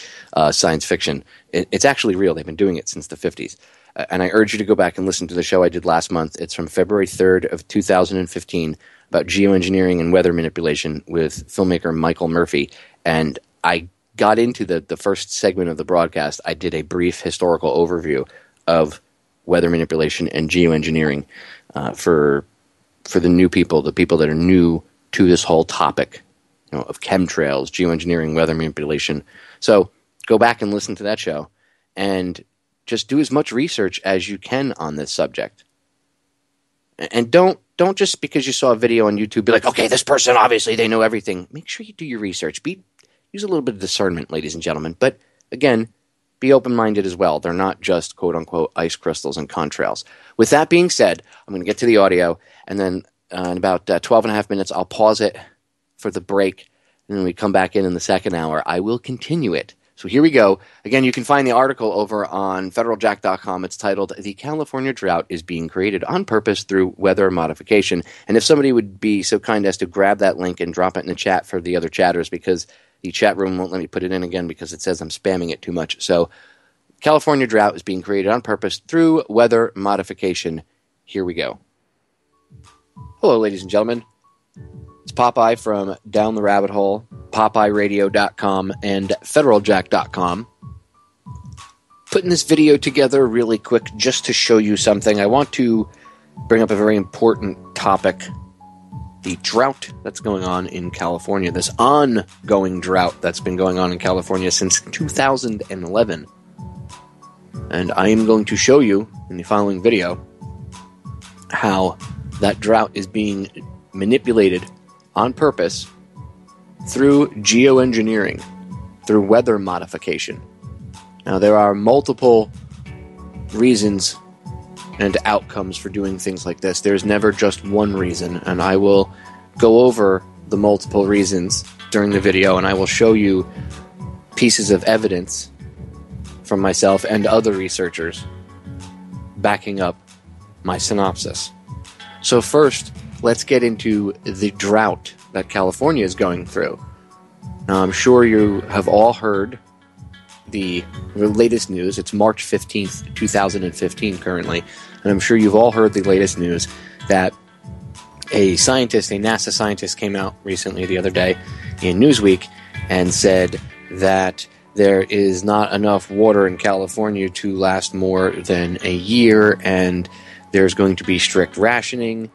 S6: science fiction. It's actually real. They've been doing it since the 50s. and I urge you to go back and listen to the show I did last month. It's from February 3rd of 2015 about geoengineering and weather manipulation with filmmaker Michael Murphy. And I got into the first segment of the broadcast. I did a brief historical overview of weather manipulation and geoengineering for the new people, the people that are new to this whole topic, of chemtrails, geoengineering, weather manipulation. So go back and listen to that show and just do as much research as you can on this subject. And don't just because you saw a video on YouTube be like, okay, this person, obviously they know everything. Make sure you do your research. Use a little bit of discernment, ladies and gentlemen. But again, be open-minded as well. They're not just quote-unquote ice crystals and contrails. With that being said, I'm going to get to the audio, and then in about 12 and a half minutes, I'll pause it for the break, and then when we come back in the second hour, I will continue it. So here we go. Again, you can find the article over on federaljack.com. It's titled, "The California Drought is Being Created on Purpose Through Weather Modification." And if somebody would be so kind as to grab that link and drop it in the chat for the other chatters, because the chat room won't let me put it in again because it says I'm spamming it too much. So, California Drought is being created on purpose through weather modification. Here we go. Hello, ladies and gentlemen. It's Popeye from Down the Rabbit Hole, PopeyeRadio.com, and FederalJack.com. Putting this video together really quick just to show you something. I want to bring up a very important topic. The drought that's going on in California, this ongoing drought that's been going on in California since 2011. And I am going to show you in the following video how that drought is being manipulated on purpose through geoengineering, through weather modification. Now, there are multiple reasons and outcomes for doing things like this. There's never just one reason, and I will go over the multiple reasons during the video, and I will show you pieces of evidence from myself and other researchers backing up my synopsis. So first, let's get into the drought that California is going through. Now, I'm sure you have all heard the latest news. It's March 15th, 2015 currently, and I'm sure you've all heard the latest news that a NASA scientist came out recently the other day in Newsweek and said that there is not enough water in California to last more than a year, and there's going to be strict rationing.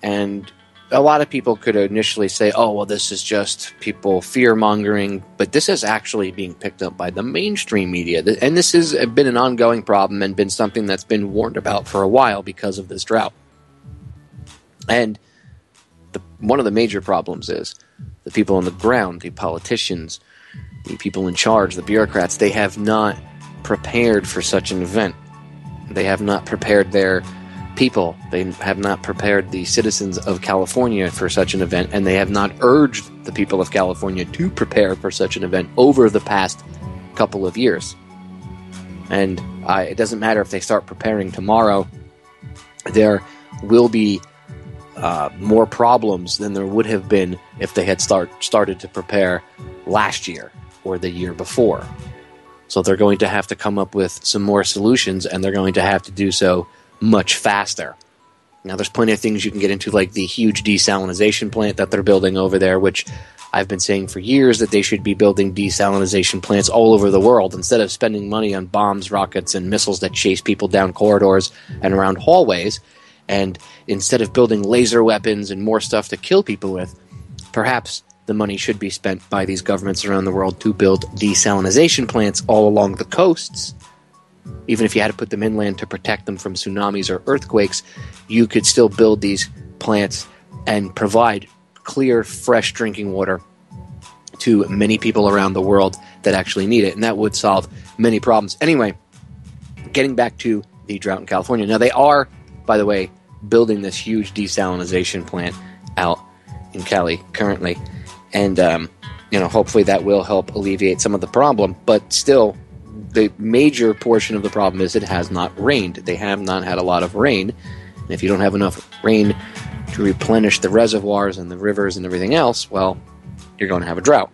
S6: And a lot of people could initially say, oh, well, this is just people fear-mongering, but this is actually being picked up by the mainstream media. And this has been an ongoing problem and been something that's been warned about for a while because of this drought. And one of the major problems is the people on the ground, the politicians, the people in charge, the bureaucrats, they have not prepared for such an event. They have not prepared their people. They have not prepared the citizens of California for such an event, and they have not urged the people of California to prepare for such an event over the past couple of years. And it doesn't matter if they start preparing tomorrow, there will be more problems than there would have been if they had started to prepare last year or the year before. So they're going to have to come up with some more solutions, and they're going to have to do so much faster. Now, there's plenty of things you can get into, like the huge desalination plant that they're building over there, which I've been saying for years that they should be building desalination plants all over the world instead of spending money on bombs, rockets, and missiles that chase people down corridors and around hallways. And instead of building laser weapons and more stuff to kill people with, perhaps the money should be spent by these governments around the world to build desalination plants all along the coasts. Even if you had to put them inland to protect them from tsunamis or earthquakes, you could still build these plants and provide clear, fresh drinking water to many people around the world that actually need it, and that would solve many problems. Anyway, getting back to the drought in California. Now, they are, by the way, building this huge desalination plant out in Cali currently, and hopefully that will help alleviate some of the problem, but still, the major portion of the problem is it has not rained. They have not had a lot of rain. And if you don't have enough rain to replenish the reservoirs and the rivers and everything else, well, you're going to have a drought.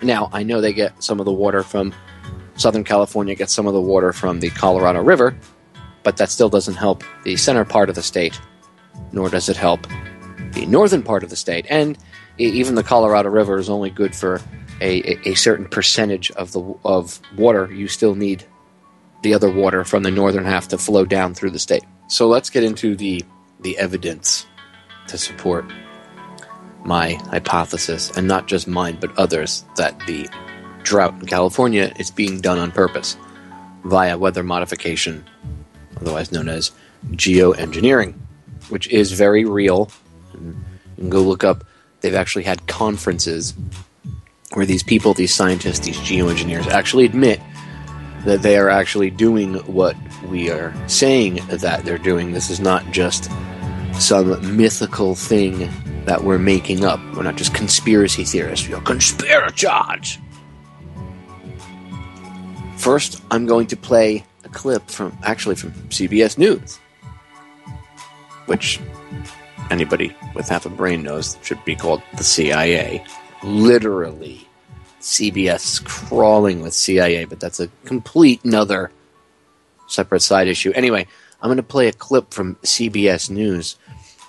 S6: Now, I know they get some of the water from Southern California gets some of the water from the Colorado River, but that still doesn't help the center part of the state, nor does it help the northern part of the state. And even the Colorado River is only good for a certain percentage of water. You still need the other water from the northern half to flow down through the state. So let's get into the evidence to support my hypothesis, and not just mine but others, that the drought in California is being done on purpose via weather modification, otherwise known as geoengineering, which is very real. You can go look up, they've actually had conferences where these people, these scientists, these geoengineers actually admit that they are actually doing what we are saying that they're doing. This is not just some mythical thing that we're making up. We're not just conspiracy theorists. We're conspirators. First, I'm going to play a clip from CBS News, which anybody with half a brain knows should be called the CIA. Literally, CBS is crawling with CIA, but that's a complete another separate side issue. Anyway, I'm going to play a clip from CBS News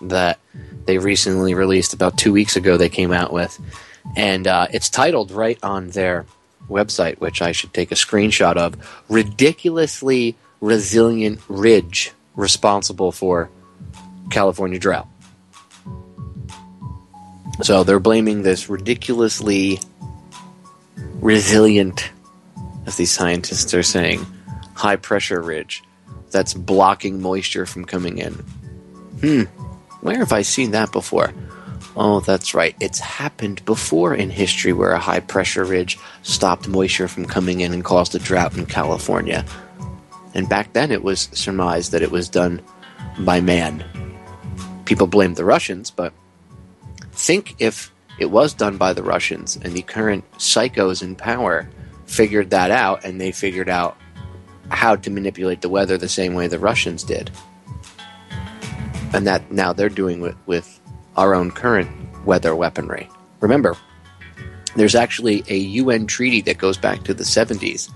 S6: that they recently released about 2 weeks ago. They came out with, and it's titled right on their website, which I should take a screenshot of, "Ridiculously Resilient Ridge Responsible for California Drought." So they're blaming this ridiculously resilient, as these scientists are saying, high pressure ridge that's blocking moisture from coming in. Where have I seen that before? Oh, that's right. It's happened before in history where a high pressure ridge stopped moisture from coming in and caused a drought in California. And back then it was surmised that it was done by man. People blamed the Russians, but think if it was done by the Russians and the current psychos in power figured that out, and they figured out how to manipulate the weather the same way the Russians did. And that now they're doing with our own current weather weaponry. Remember, there's actually a UN treaty that goes back to the 70s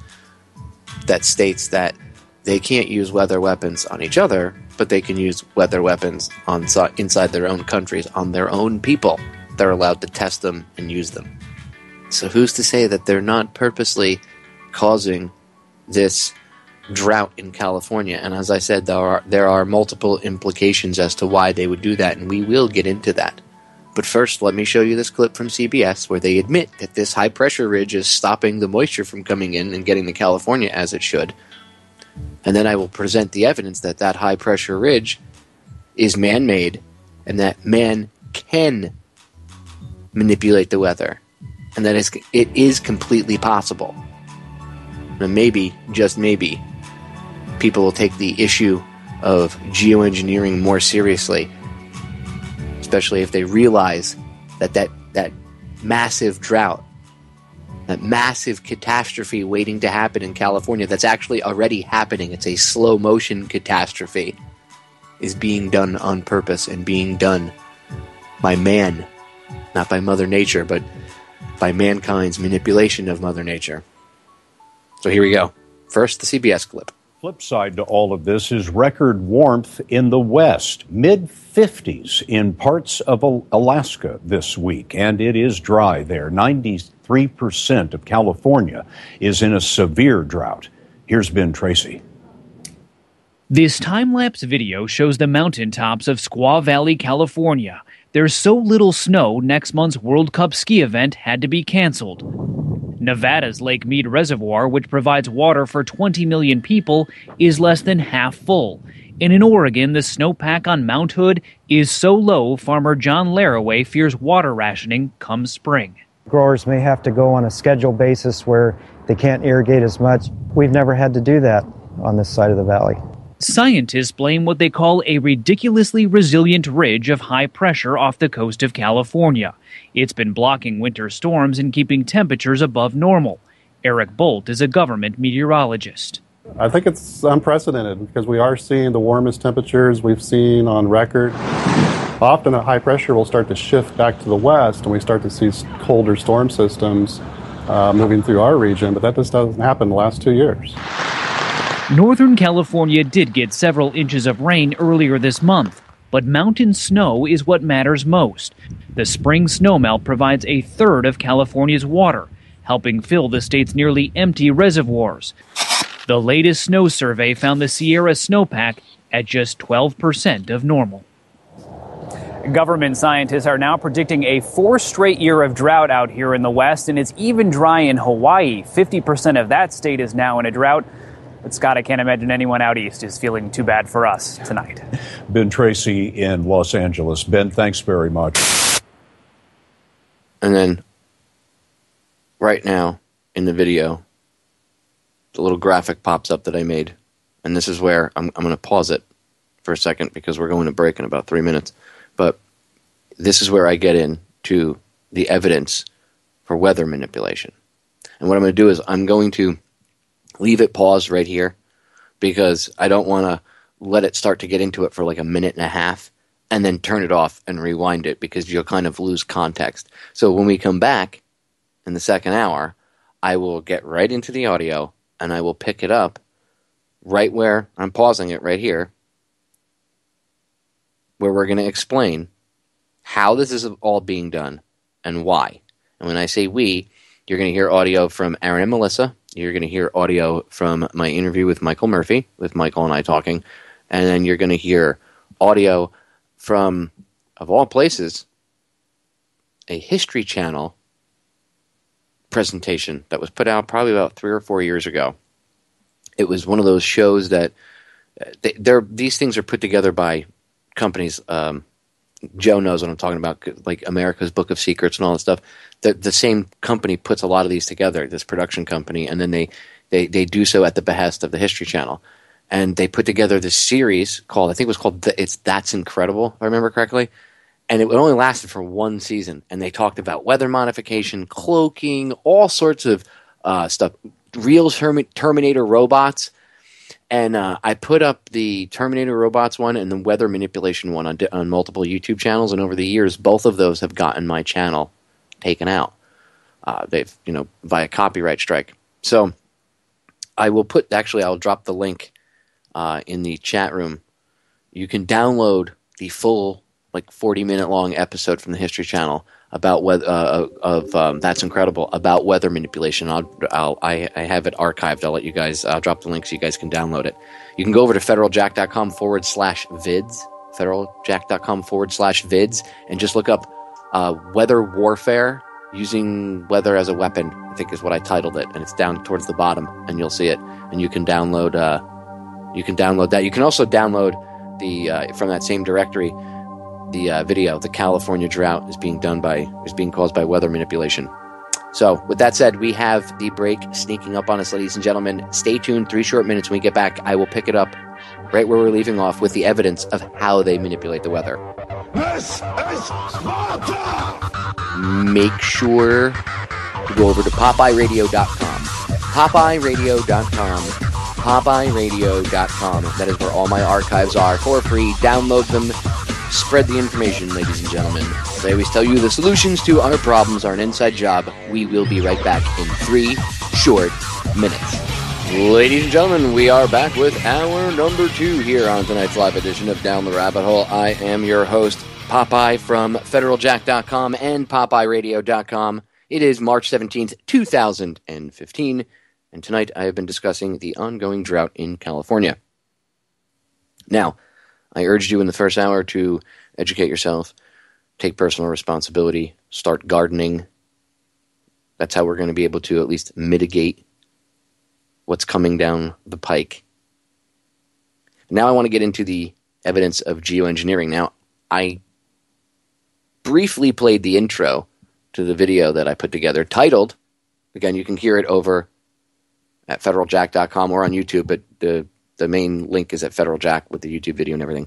S6: that states that they can't use weather weapons on each other, but they can use weather weapons inside their own countries, on their own people. They're allowed to test them and use them. So who's to say that they're not purposely causing this drought in California? And as I said, there are multiple implications as to why they would do that, and we will get into that. But first, let me show you this clip from CBS where they admit that this high-pressure ridge is stopping the moisture from coming in and getting to California as it should. And then I will present the evidence that that high-pressure ridge is man-made and that man can manipulate the weather, and that it is completely possible. And maybe, just maybe, people will take the issue of geoengineering more seriously, especially if they realize that massive drought, that massive catastrophe waiting to happen in California, that's actually already happening, it's a slow motion catastrophe, is being done on purpose and being done by man, not by Mother Nature, but by mankind's manipulation of Mother Nature. So here we go. First, the CBS clip.
S9: Flip side to all of this is record warmth in the West, mid-50s in parts of Alaska this week, and it is dry there. 93% of California is in a severe drought. Here's Ben Tracy.
S10: This time-lapse video shows the mountaintops of Squaw Valley, California. There's so little snow, next month's World Cup ski event had to be canceled. Nevada's Lake Mead Reservoir, which provides water for 20 million people, is less than half full. And in Oregon, the snowpack on Mount Hood is so low, farmer John Laraway fears water rationing come spring.
S11: Growers may have to go on a schedule basis where they can't irrigate as much. We've never had to do that on this side of the valley.
S10: Scientists blame what they call a ridiculously resilient ridge of high pressure off the coast of California. It's been blocking winter storms and keeping temperatures above normal. Eric Bolt is a government meteorologist.
S12: I think it's unprecedented because we are seeing the warmest temperatures we've seen on record. Often a high pressure will start to shift back to the west and we start to see colder storm systems moving through our region, but that just doesn't happen the last 2 years.
S10: Northern California did get several inches of rain earlier this month, but mountain snow is what matters most. The spring snowmelt provides a third of California's water, helping fill the state's nearly empty reservoirs. The latest snow survey found the Sierra snowpack at just 12% of normal.
S13: Government scientists are now predicting a 4th straight year of drought out here in the West, and it's even dry in Hawaii. 50% of that state is now in a drought. But Scott, I can't imagine anyone out east is feeling too bad for us tonight.
S9: Ben Tracy in Los Angeles. Ben, thanks very much.
S6: And then right now in the video, the little graphic pops up that I made. And this is where I'm going to pause it for a second because we're going to break in about 3 minutes. But this is where I get into the evidence for weather manipulation. And what I'm going to do is I'm going to leave it paused right here because I don't want to let it start to get into it for like a minute and a half and then turn it off and rewind it because you'll kind of lose context. So when we come back in the second hour, I will get right into the audio and I will pick it up right where I'm pausing it right here, where we're going to explain how this is all being done and why. And when I say we, you're going to hear audio from Aaron and Melissa. You're going to hear audio from my interview with Michael Murphy, with Michael and I talking. And then you're going to hear audio from, of all places, a History Channel presentation that was put out probably about 3 or 4 years ago. It was one of those shows that these things are put together by companies. Joe knows what I'm talking about, like America's Book of Secrets and all that stuff. The same company puts a lot of these together, this production company, and then they do so at the behest of the History Channel. And they put together this series called, I think it was called That's Incredible, if I remember correctly. And it only lasted for 1 season. And they talked about weather modification, cloaking, all sorts of stuff, real Terminator robots. And I put up the Terminator robots one and the weather manipulation one on multiple YouTube channels. And over the years, both of those have gotten my channel taken out. They've, via copyright strike. So I will I'll drop the link in the chat room. You can download the full, 40-minute long episode from the History Channel about That's Incredible, about weather manipulation. I have it archived. I'll let you guys, I'll drop the link so you guys can download it. You can go over to federaljack.com/vids, federaljack.com/vids, and just look up weather warfare, using weather as a weapon, I think is what I titled it, and it's down towards the bottom, and you'll see it. And you can download that. You can also download the from that same directory, the video, the California drought is being caused by weather manipulation. So with that said, we have the break sneaking up on us, ladies and gentlemen. Stay tuned. 3 short minutes. When we get back, I will pick it up right where we're leaving off with the evidence of how they manipulate the weather.
S5: This is Sparta!
S6: Make sure to go over to PopeyeRadio.com. PopeyeRadio.com. PopeyeRadio.com. That is where all my archives are for free. Download them. Spread the information, ladies and gentlemen. As I always tell you, the solutions to our problems are an inside job. We will be right back in 3 short minutes. Ladies and gentlemen, we are back with hour number 2 here on tonight's live edition of Down the Rabbit Hole. I am your host, Popeye, from federaljack.com and PopeyeRadio.com. It is March 17th, 2015, and tonight I have been discussing the ongoing drought in California. Now, I urged you in the first hour to educate yourself, take personal responsibility, start gardening. That's how we're going to be able to at least mitigate what's coming down the pike. Now I want to get into the evidence of geoengineering. Now, I briefly played the intro to the video that I put together, titled, again, you can hear it over at federaljack.com or on YouTube, but the main link is at Federal Jack with the YouTube video and everything,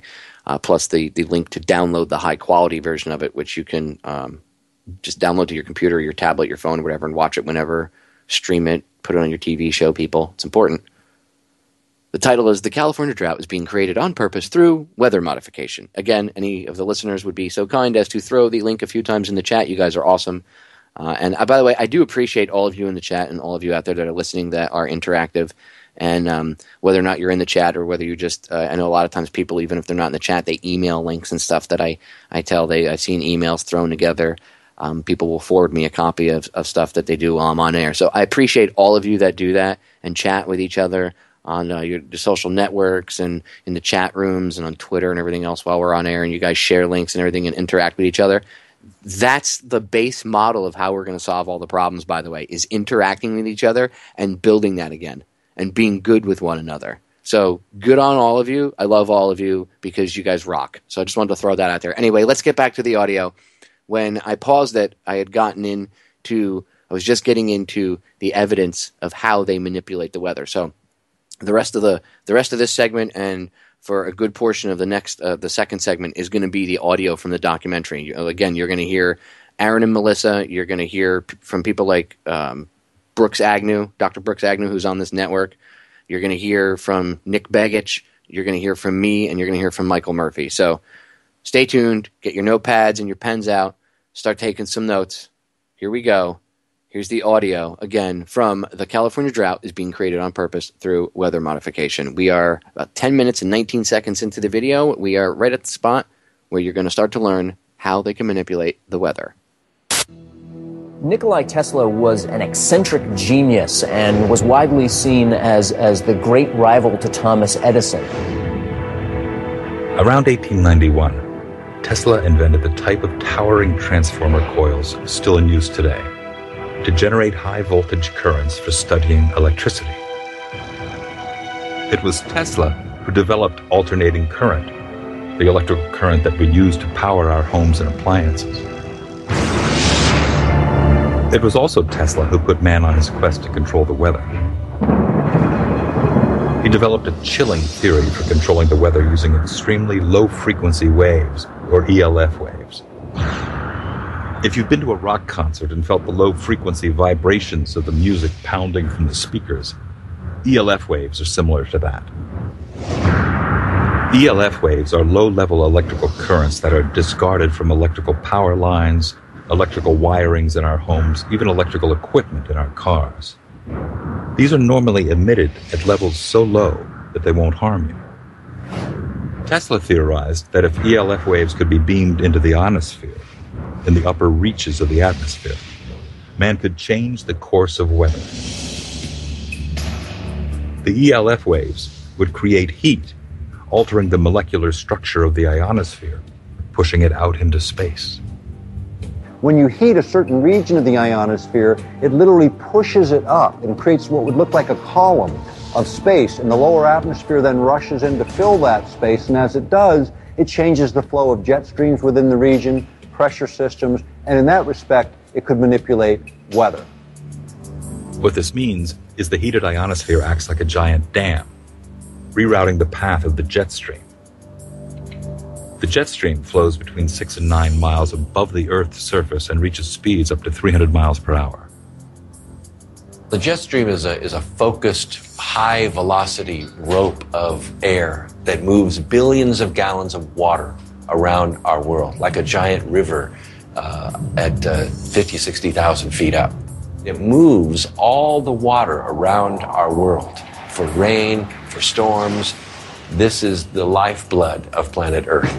S6: plus the link to download the high-quality version of it, which you can just download to your computer, your tablet, your phone, whatever, and watch it whenever, stream it, put it on your TV, show people. It's important. The title is The California Drought is Being Created on Purpose Through Weather Modification. Again, any of the listeners would be so kind as to throw the link a few times in the chat. You guys are awesome. And by the way, I do appreciate all of you in the chat and all of you out there that are listening that are interactive. And whether or not you're in the chat or whether you just, I know a lot of times people, even if they're not in the chat, they email links and stuff that I've seen emails thrown together. People will forward me a copy of stuff that they do while I'm on air. So I appreciate all of you that do that and chat with each other on your social networks and in the chat rooms and on Twitter and everything else while we're on air, and you guys share links and everything and interact with each other. That's the base model of how we're going to solve all the problems, by the way, is interacting with each other and building that again and being good with one another. So good on all of you. I love all of you because you guys rock. So I just wanted to throw that out there. Anyway, let's get back to the audio. When I paused it, I was just getting into the evidence of how they manipulate the weather. So the rest of this segment and for a good portion of the second segment is going to be the audio from the documentary. Again, you're going to hear Aaron and Melissa. You're going to hear from people like Brooks Agnew, Dr. Brooks Agnew, who's on this network. You're going to hear from Nick Begich. You're going to hear from me, and you're going to hear from Michael Murphy. So stay tuned. Get your notepads and your pens out. Start taking some notes. Here we go. Here's the audio, again, from the California drought is being created on purpose through weather modification. We are about 10 minutes and 19 seconds into the video. We are right at the spot where you're going to start to learn how they can manipulate the weather.
S14: Nikola Tesla was an eccentric genius and was widely seen as the great rival to Thomas Edison.
S15: Around 1891, Tesla invented the type of towering transformer coils still in use today to generate high-voltage currents for studying electricity. It was Tesla who developed alternating current, the electrical current that we use to power our homes and appliances. It was also Tesla who put man on his quest to control the weather. He developed a chilling theory for controlling the weather using extremely low-frequency waves, or ELF waves. If you've been to a rock concert and felt the low-frequency vibrations of the music pounding from the speakers, ELF waves are similar to that. ELF waves are low-level electrical currents that are discarded from electrical power lines, electrical wirings in our homes, even electrical equipment in our cars. These are normally emitted at levels so low that they won't harm you. Tesla theorized that if ELF waves could be beamed into the ionosphere, in the upper reaches of the atmosphere, man could change the course of weather. The ELF waves would create heat, altering the molecular structure of the ionosphere, pushing it out into space.
S16: When you heat a certain region of the ionosphere, it literally pushes it up and creates what would look like a column of space, and the lower atmosphere then rushes in to fill that space, and as it does, it changes the flow of jet streams within the region, pressure systems, and in that respect, it could manipulate weather.
S15: What this means is the heated ionosphere acts like a giant dam, rerouting the path of the jet stream. The jet stream flows between 6 and 9 miles above the Earth's surface and reaches speeds up to 300 miles per hour.
S17: The jet stream is a focused, high-velocity rope of air that moves billions of gallons of water around our world, like a giant river at 50, 60,000 feet up. It moves all the water around our world for rain, for storms. This is the lifeblood of planet Earth.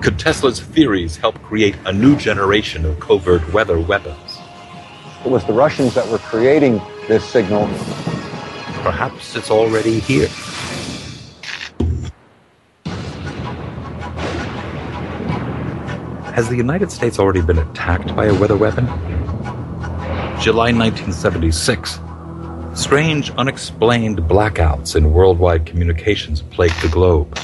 S15: Could Tesla's theories help create a new generation of covert weather weapons?
S16: It was the Russians that were creating this signal.
S15: Perhaps it's already here. Has the United States already been attacked by a weather weapon? July 1976. Strange, unexplained blackouts in worldwide communications plagued the globe.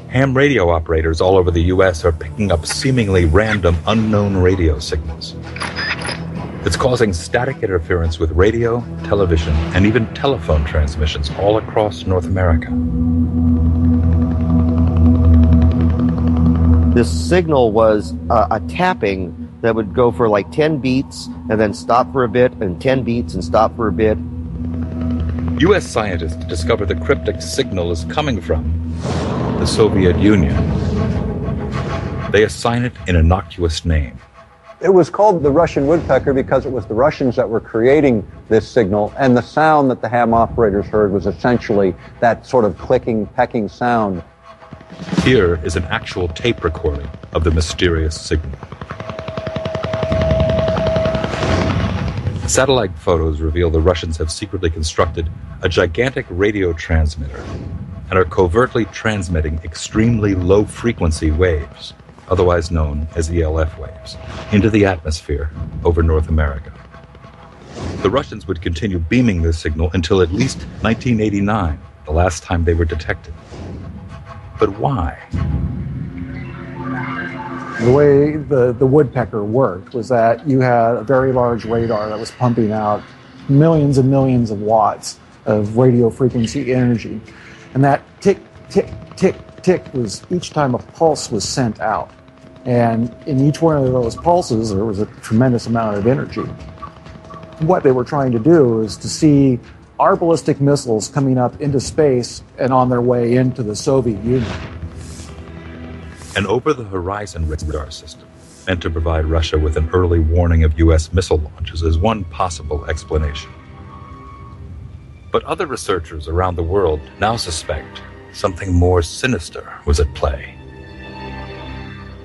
S15: Ham radio operators all over the U.S. are picking up seemingly random, unknown radio signals. It's causing static interference with radio, television, and even telephone transmissions all across North America.
S18: This signal was a tapping that would go for like 10 beats and then stop for a bit, and 10 beats and stop for a bit.
S15: U.S. scientists discover the cryptic signal is coming from the Soviet Union. They assign it an innocuous name,
S16: It was called the Russian woodpecker because it was the Russians that were creating this signal, and the sound that the ham operators heard was essentially that sort of clicking, pecking sound.
S15: Here is an actual tape recording of the mysterious signal. Satellite photos reveal the Russians have secretly constructed a gigantic radio transmitter and are covertly transmitting extremely low-frequency waves, otherwise known as ELF waves, into the atmosphere over North America. The Russians would continue beaming this signal until at least 1989, the last time they were detected. But why?
S19: The way the woodpecker worked was that you had a very large radar that was pumping out millions and millions of watts of radio frequency energy. And that tick, tick, tick, tick was each time a pulse was sent out. And in each one of those pulses, there was a tremendous amount of energy. What they were trying to do is to see our ballistic missiles coming up into space and on their way into the Soviet Union.
S15: An over-the-horizon radar system meant to provide Russia with an early warning of U.S. missile launches is one possible explanation. But other researchers around the world now suspect something more sinister was at play.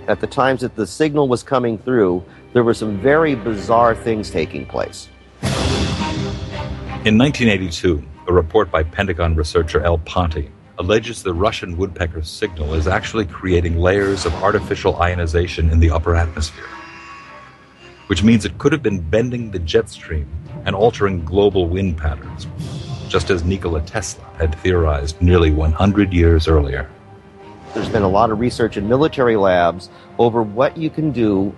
S18: At the times that the signal was coming through, there were some very bizarre things taking place.
S15: In 1982, a report by Pentagon researcher El Ponte alleges the Russian woodpecker's signal is actually creating layers of artificial ionization in the upper atmosphere, which means it could have been bending the jet stream and altering global wind patterns, just as Nikola Tesla had theorized nearly 100 years earlier.
S18: There's been a lot of research in military labs over what you can do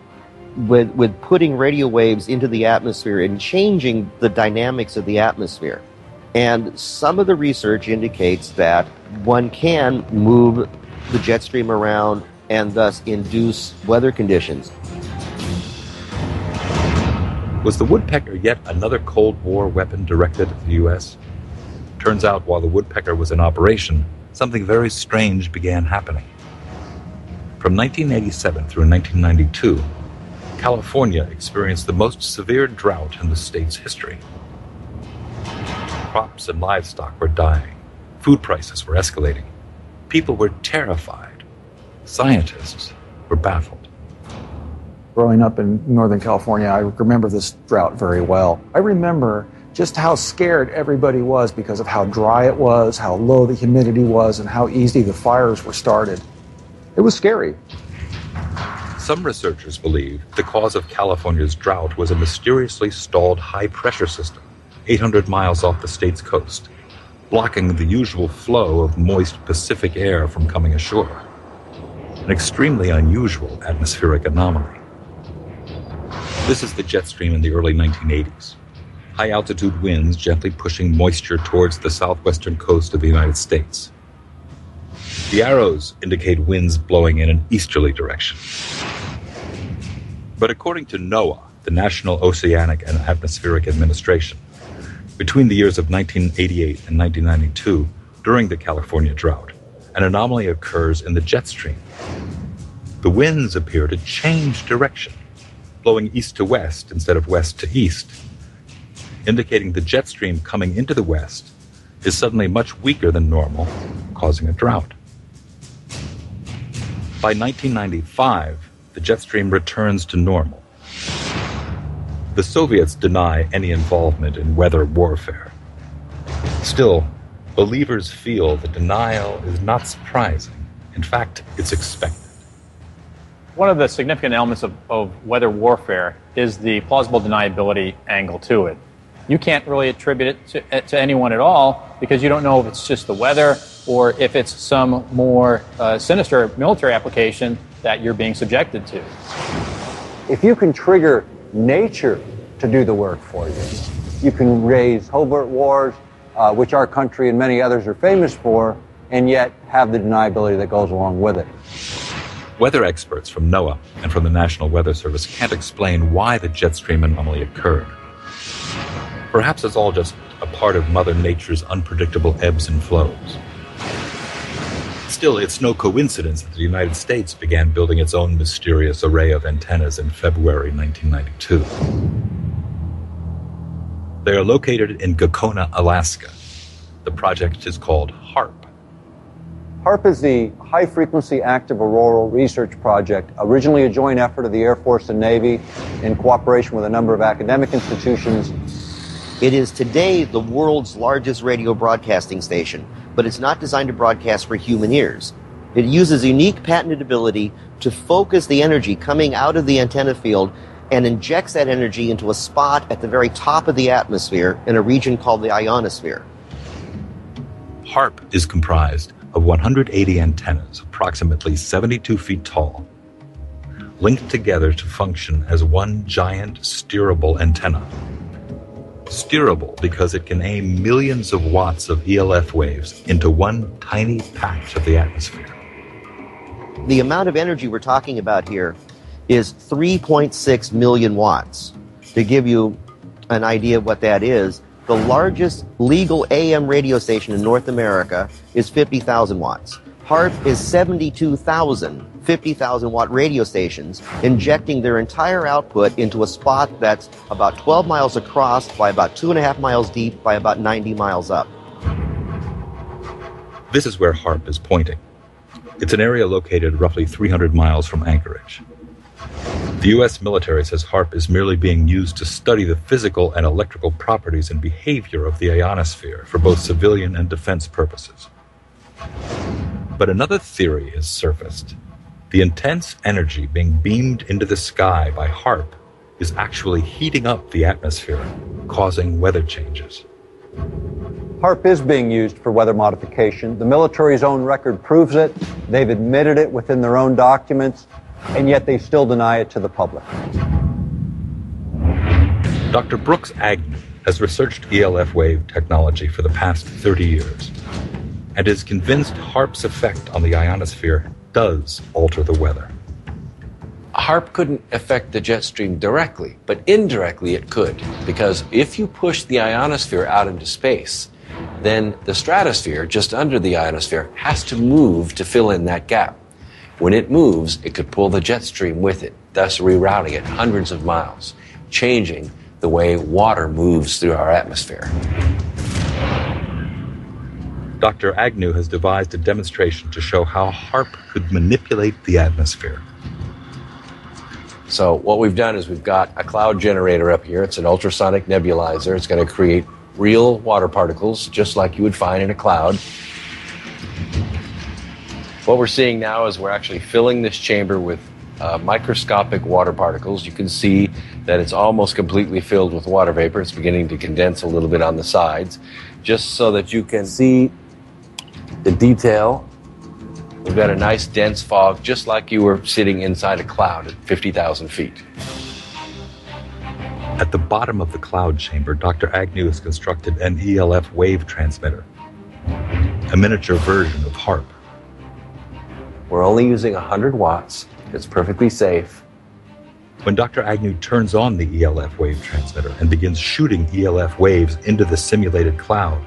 S18: with putting radio waves into the atmosphere and changing the dynamics of the atmosphere. And some of the research indicates that one can move the jet stream around and thus induce weather conditions.
S15: Was the woodpecker yet another Cold War weapon directed at the U.S.? Turns out while the woodpecker was in operation, something very strange began happening. From 1987 through 1992, California experienced the most severe drought in the state's history. Crops and livestock were dying. Food prices were escalating. People were terrified. Scientists were baffled.
S19: Growing up in Northern California, I remember this drought very well. I remember just how scared everybody was because of how dry it was, how low the humidity was, and how easy the fires were started. It was scary.
S15: Some researchers believe the cause of California's drought was a mysteriously stalled high-pressure system 800 miles off the state's coast, blocking the usual flow of moist Pacific air from coming ashore. An extremely unusual atmospheric anomaly. This is the jet stream in the early 1980s. High-altitude winds gently pushing moisture towards the southwestern coast of the United States. The arrows indicate winds blowing in an easterly direction. But according to NOAA, the National Oceanic and Atmospheric Administration, between the years of 1988 and 1992, during the California drought, an anomaly occurs in the jet stream. The winds appear to change direction, blowing east to west instead of west to east, indicating the jet stream coming into the west is suddenly much weaker than normal, causing a drought. By 1995, the jet stream returns to normal. The Soviets deny any involvement in weather warfare. Still, believers feel the denial is not surprising. In fact, it's expected.
S20: One of the significant elements of weather warfare is the plausible deniability angle to it. You can't really attribute it to anyone at all because you don't know if it's just the weather or if it's some more sinister military application that you're being subjected to.
S16: If you can trigger nature to do the work for you, you can raise covert wars, which our country and many others are famous for, and yet have the deniability that goes along with it.
S15: Weather experts from NOAA and from the National Weather Service can't explain why the jet stream anomaly occurred. Perhaps it's all just a part of Mother Nature's unpredictable ebbs and flows. Still, it's no coincidence that the United States began building its own mysterious array of antennas in February 1992. They are located in Gakona, Alaska. The project is called Harp.
S16: HARP is the High Frequency Active Auroral Research Project, originally a joint effort of the Air Force and Navy in cooperation with a number of academic institutions.
S18: It is today the world's largest radio broadcasting station, but it's not designed to broadcast for human ears. It uses a unique patented ability to focus the energy coming out of the antenna field and injects that energy into a spot at the very top of the atmosphere in a region called the ionosphere.
S15: HARP is comprised of 180 antennas, approximately 72 feet tall, linked together to function as one giant steerable antenna. Steerable because it can aim millions of watts of ELF waves into one tiny patch of the atmosphere.
S18: The amount of energy we're talking about here is 3.6 million watts. To give you an idea of what that is, the largest legal AM radio station in North America is 50,000 watts. HARP is 72,000 50,000 watt radio stations injecting their entire output into a spot that's about 12 miles across by about 2.5 miles deep by about 90 miles up.
S15: This is where HARP is pointing. It's an area located roughly 300 miles from Anchorage. The U.S. military says HARP is merely being used to study the physical and electrical properties and behavior of the ionosphere for both civilian and defense purposes. But another theory has surfaced. The intense energy being beamed into the sky by HARP is actually heating up the atmosphere, causing weather changes.
S16: HARP is being used for weather modification. The military's own record proves it. They've admitted it within their own documents, and yet they still deny it to the public.
S15: Dr. Brooks Agnew has researched ELF wave technology for the past 30 years and is convinced HARP's effect on the ionosphere does alter the weather.
S17: HARP couldn't affect the jet stream directly, but indirectly it could, because if you push the ionosphere out into space, then the stratosphere just under the ionosphere has to move to fill in that gap. When it moves, it could pull the jet stream with it, thus rerouting it hundreds of miles, changing the way water moves through our atmosphere.
S15: Dr. Agnew has devised a demonstration to show how HARP could manipulate the atmosphere.
S17: So what we've done is we've got a cloud generator up here. It's an ultrasonic nebulizer. It's going to create real water particles, just like you would find in a cloud. What we're seeing now is we're actually filling this chamber with microscopic water particles. You can see that it's almost completely filled with water vapor. It's beginning to condense a little bit on the sides, just so that you can see the detail. We've got a nice dense fog, just like you were sitting inside a cloud at 50,000 feet.
S15: At the bottom of the cloud chamber, Dr. Agnew has constructed an ELF wave transmitter, a miniature version of HARP.
S17: We're only using 100 watts. It's perfectly safe.
S15: When Dr. Agnew turns on the ELF wave transmitter and begins shooting ELF waves into the simulated cloud,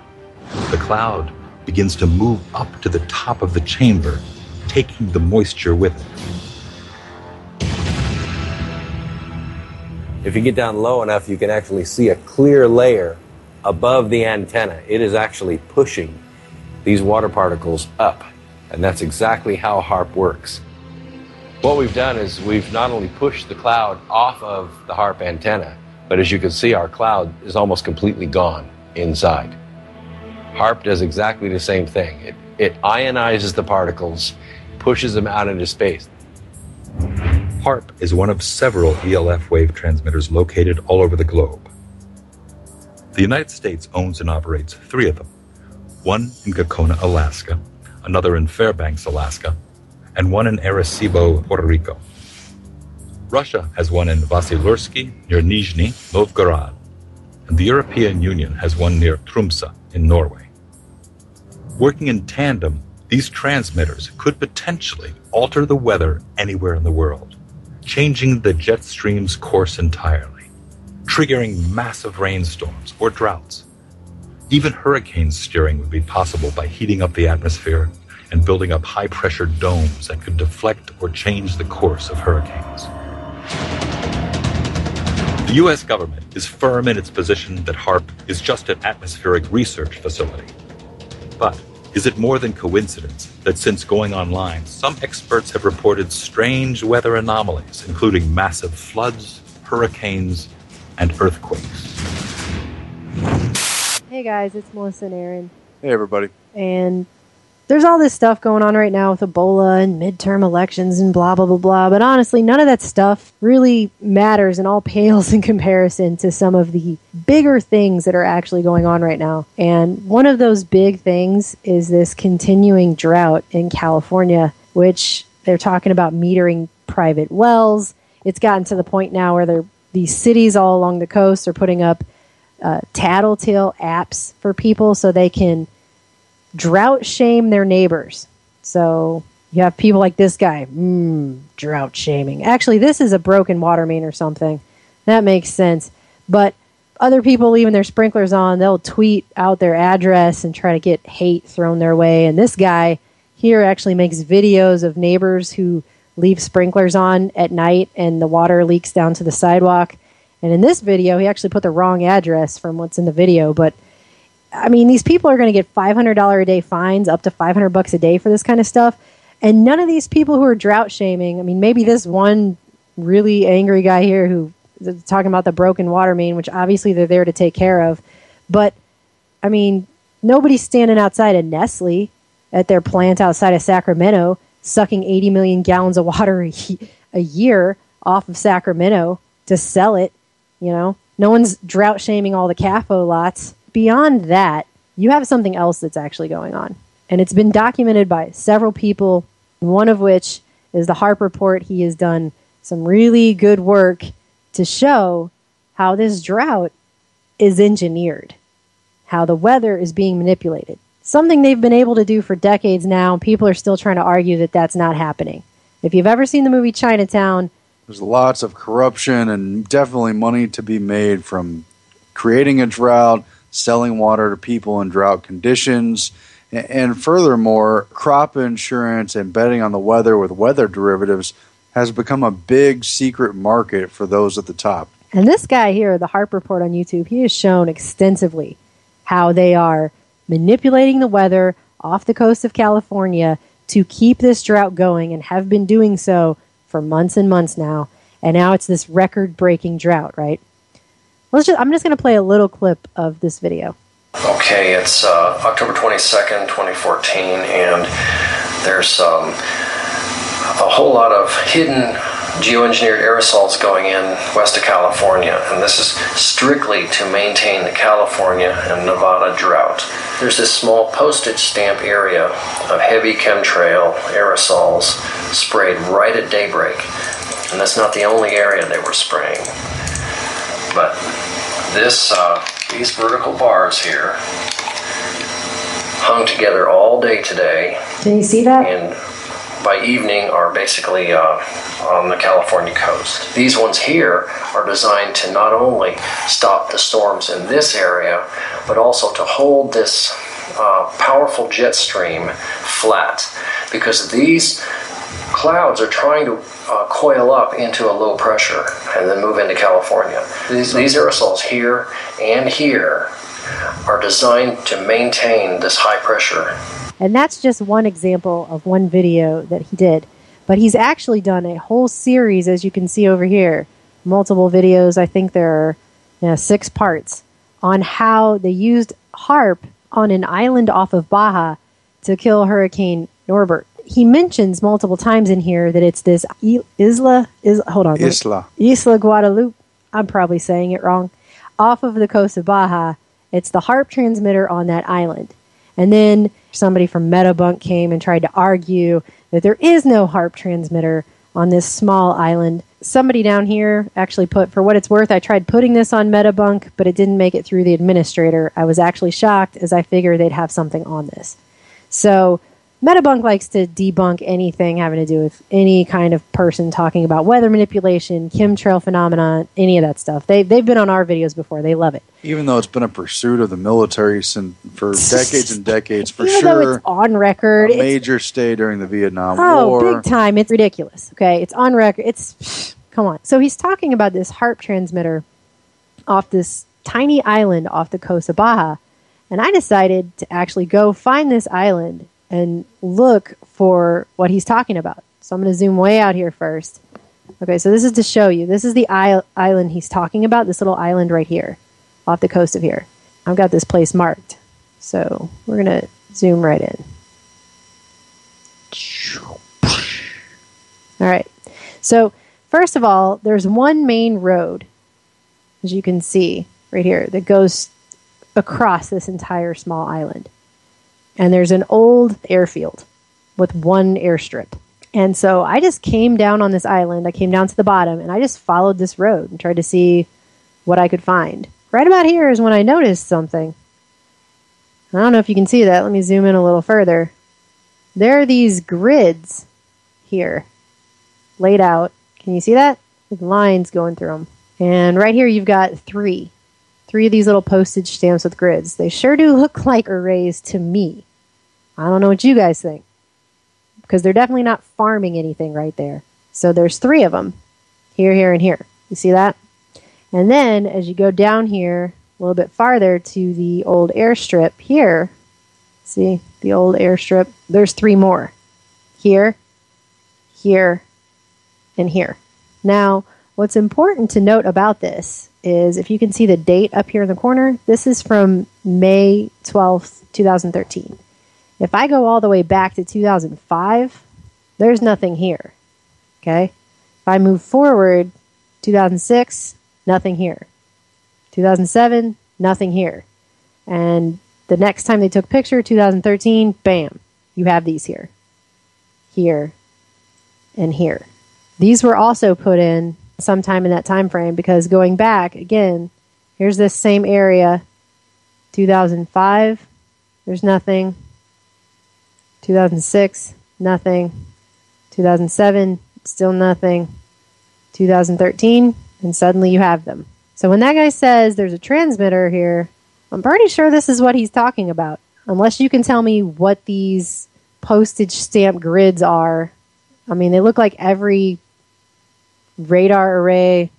S15: the cloud begins to move up to the top of the chamber, taking the moisture with it.
S17: If you get down low enough, you can actually see a clear layer above the antenna. It is actually pushing these water particles up, and that's exactly how HARP works. What we've done is we've not only pushed the cloud off of the HARP antenna, but as you can see, our cloud is almost completely gone inside. HARP does exactly the same thing. It ionizes the particles, pushes them out into space.
S15: HARP is one of several ELF wave transmitters located all over the globe. The United States owns and operates 3 of them, one in Gakona, Alaska, another in Fairbanks, Alaska, and one in Arecibo, Puerto Rico. Russia has one in Vasilursky near Nizhny Novgorod, and the European Union has one near Tromsø in Norway. Working in tandem, these transmitters could potentially alter the weather anywhere in the world, changing the jet stream's course entirely, triggering massive rainstorms or droughts. Even hurricane steering would be possible by heating up the atmosphere and building up high-pressure domes that could deflect or change the course of hurricanes. The U.S. government is firm in its position that HARP is just an atmospheric research facility. But is it more than coincidence that since going online, some experts have reported strange weather anomalies, including massive floods, hurricanes, and earthquakes?
S21: Hey guys, it's Melissa and Aaron.
S22: Hey everybody.
S21: And there's all this stuff going on right now with Ebola and midterm elections and blah, blah, blah, blah. But honestly, none of that stuff really matters and all pales in comparison to some of the bigger things that are actually going on right now. And one of those big things is this continuing drought in California, which they're talking about metering private wells. It's gotten to the point now where these cities all along the coast are putting up tattletale apps for people so they can drought shame their neighbors. So you have people like this guy, drought shaming. Actually, this is a broken water main or something. That makes sense. But other people leaving their sprinklers on, they'll tweet out their address and try to get hate thrown their way. And this guy here actually makes videos of neighbors who leave sprinklers on at night and the water leaks down to the sidewalk. And in this video, he actually put the wrong address from what's in the video. But I mean, these people are going to get $500 a day fines, up to $500 a day for this kind of stuff. And none of these people who are drought shaming, I mean, maybe this one really angry guy here who is talking about the broken water main, which obviously they're there to take care of. But, I mean, nobody's standing outside of Nestle at their plant outside of Sacramento, sucking 80 million gallons of water a year off of Sacramento to sell it, you know. No one's drought shaming all the CAFO lots. Beyond that, you have something else that's actually going on. And it's been documented by several people, one of which is the Harp report. He has done some really good work to show how this drought is engineered, how the weather is being manipulated. Something they've been able to do for decades now. People are still trying to argue that that's not happening. If you've ever seen the movie Chinatown,
S22: there's lots of corruption and definitely money to be made from creating a drought, selling water to people in drought conditions, and furthermore, crop insurance and betting on the weather with weather derivatives has become a big secret market for those at the top.
S21: And this guy here, the Harp report on YouTube, he has shown extensively how they are manipulating the weather off the coast of California to keep this drought going and have been doing so for months and months now. And now it's this record-breaking drought, right? I'm just going to play a little clip of this video.
S3: Okay, it's October 22nd, 2014, and there's a whole lot of hidden geoengineered aerosols going in west of California, and this is strictly to maintain the California and Nevada drought. There's this small postage stamp area of heavy chemtrail aerosols sprayed right at daybreak, and that's not the only area they were spraying. But these vertical bars here hung together all day today.
S21: Can you see that?
S3: And by evening are basically on the California coast. These ones here are designed to not only stop the storms in this area, but also to hold this powerful jet stream flat, because these clouds are trying to coil up into a low pressure and then move into California. These aerosols here and here are designed to maintain this high pressure.
S21: And that's just one example of one video that he did. But he's actually done a whole series, as you can see over here, multiple videos. I think there are 6 parts on how they used HARP on an island off of Baja to kill Hurricane Norbert. He mentions multiple times in here that it's this Isla Guadalupe. I'm probably saying it wrong. Off of the coast of Baja. It's the HARP transmitter on that island. And then somebody from Metabunk came and tried to argue that there is no HARP transmitter on this small island. Somebody down here actually put, for what it's worth, I tried putting this on Metabunk, but it didn't make it through the administrator. I was actually shocked, as I figured they'd have something on this. So Metabunk likes to debunk anything having to do with any kind of person talking about weather manipulation, chemtrail phenomena, any of that stuff. They've been on our videos before. They love it.
S22: Even though it's been a pursuit of the military for decades and decades, for
S21: Even though
S22: sure.
S21: it's on record.
S22: A major stay during the Vietnam
S21: Oh,
S22: War.
S21: big time. It's ridiculous. Okay, it's on record. Come on. So he's talking about this Harp transmitter off this tiny island off the coast of Baja. And I decided to actually go find this island and look for what he's talking about. So I'm going to zoom way out here first. Okay, so this is to show you. This is the island he's talking about, this little island right here, off the coast of here. I've got this place marked. So we're going to zoom right in. All right. So first of all, there's one main road, as you can see right here, that goes across this entire small island. And there's an old airfield with one airstrip. And so I just came down on this island. I came down to the bottom, and I just followed this road and tried to see what I could find. Right about here is when I noticed something. I don't know if you can see that. Let me zoom in a little further. There are these grids here laid out. Can you see that? With lines going through them. And right here you've got three of these little postage stamps with grids. They sure do look like arrays to me. I don't know what you guys think, because they're definitely not farming anything right there. So there's 3 of them, here, here, and here. You see that? And then as you go down here a little bit farther to the old airstrip here, see the old airstrip, there's 3 more. Here, here, and here. Now, what's important to note about this is, if you can see the date up here in the corner, this is from May 12th, 2013. If I go all the way back to 2005, there's nothing here. Okay? If I move forward, 2006, nothing here. 2007, nothing here. And the next time they took a picture, 2013, bam, you have these here. Here, and here. These were also put in sometime in that time frame, because going back, again, here's this same area, 2005, there's nothing. 2006, nothing. 2007, still nothing. 2013, and suddenly you have them. So when that guy says there's a transmitter here, I'm pretty sure this is what he's talking about. Unless you can tell me what these postage stamp grids are. I mean, they look like every radar array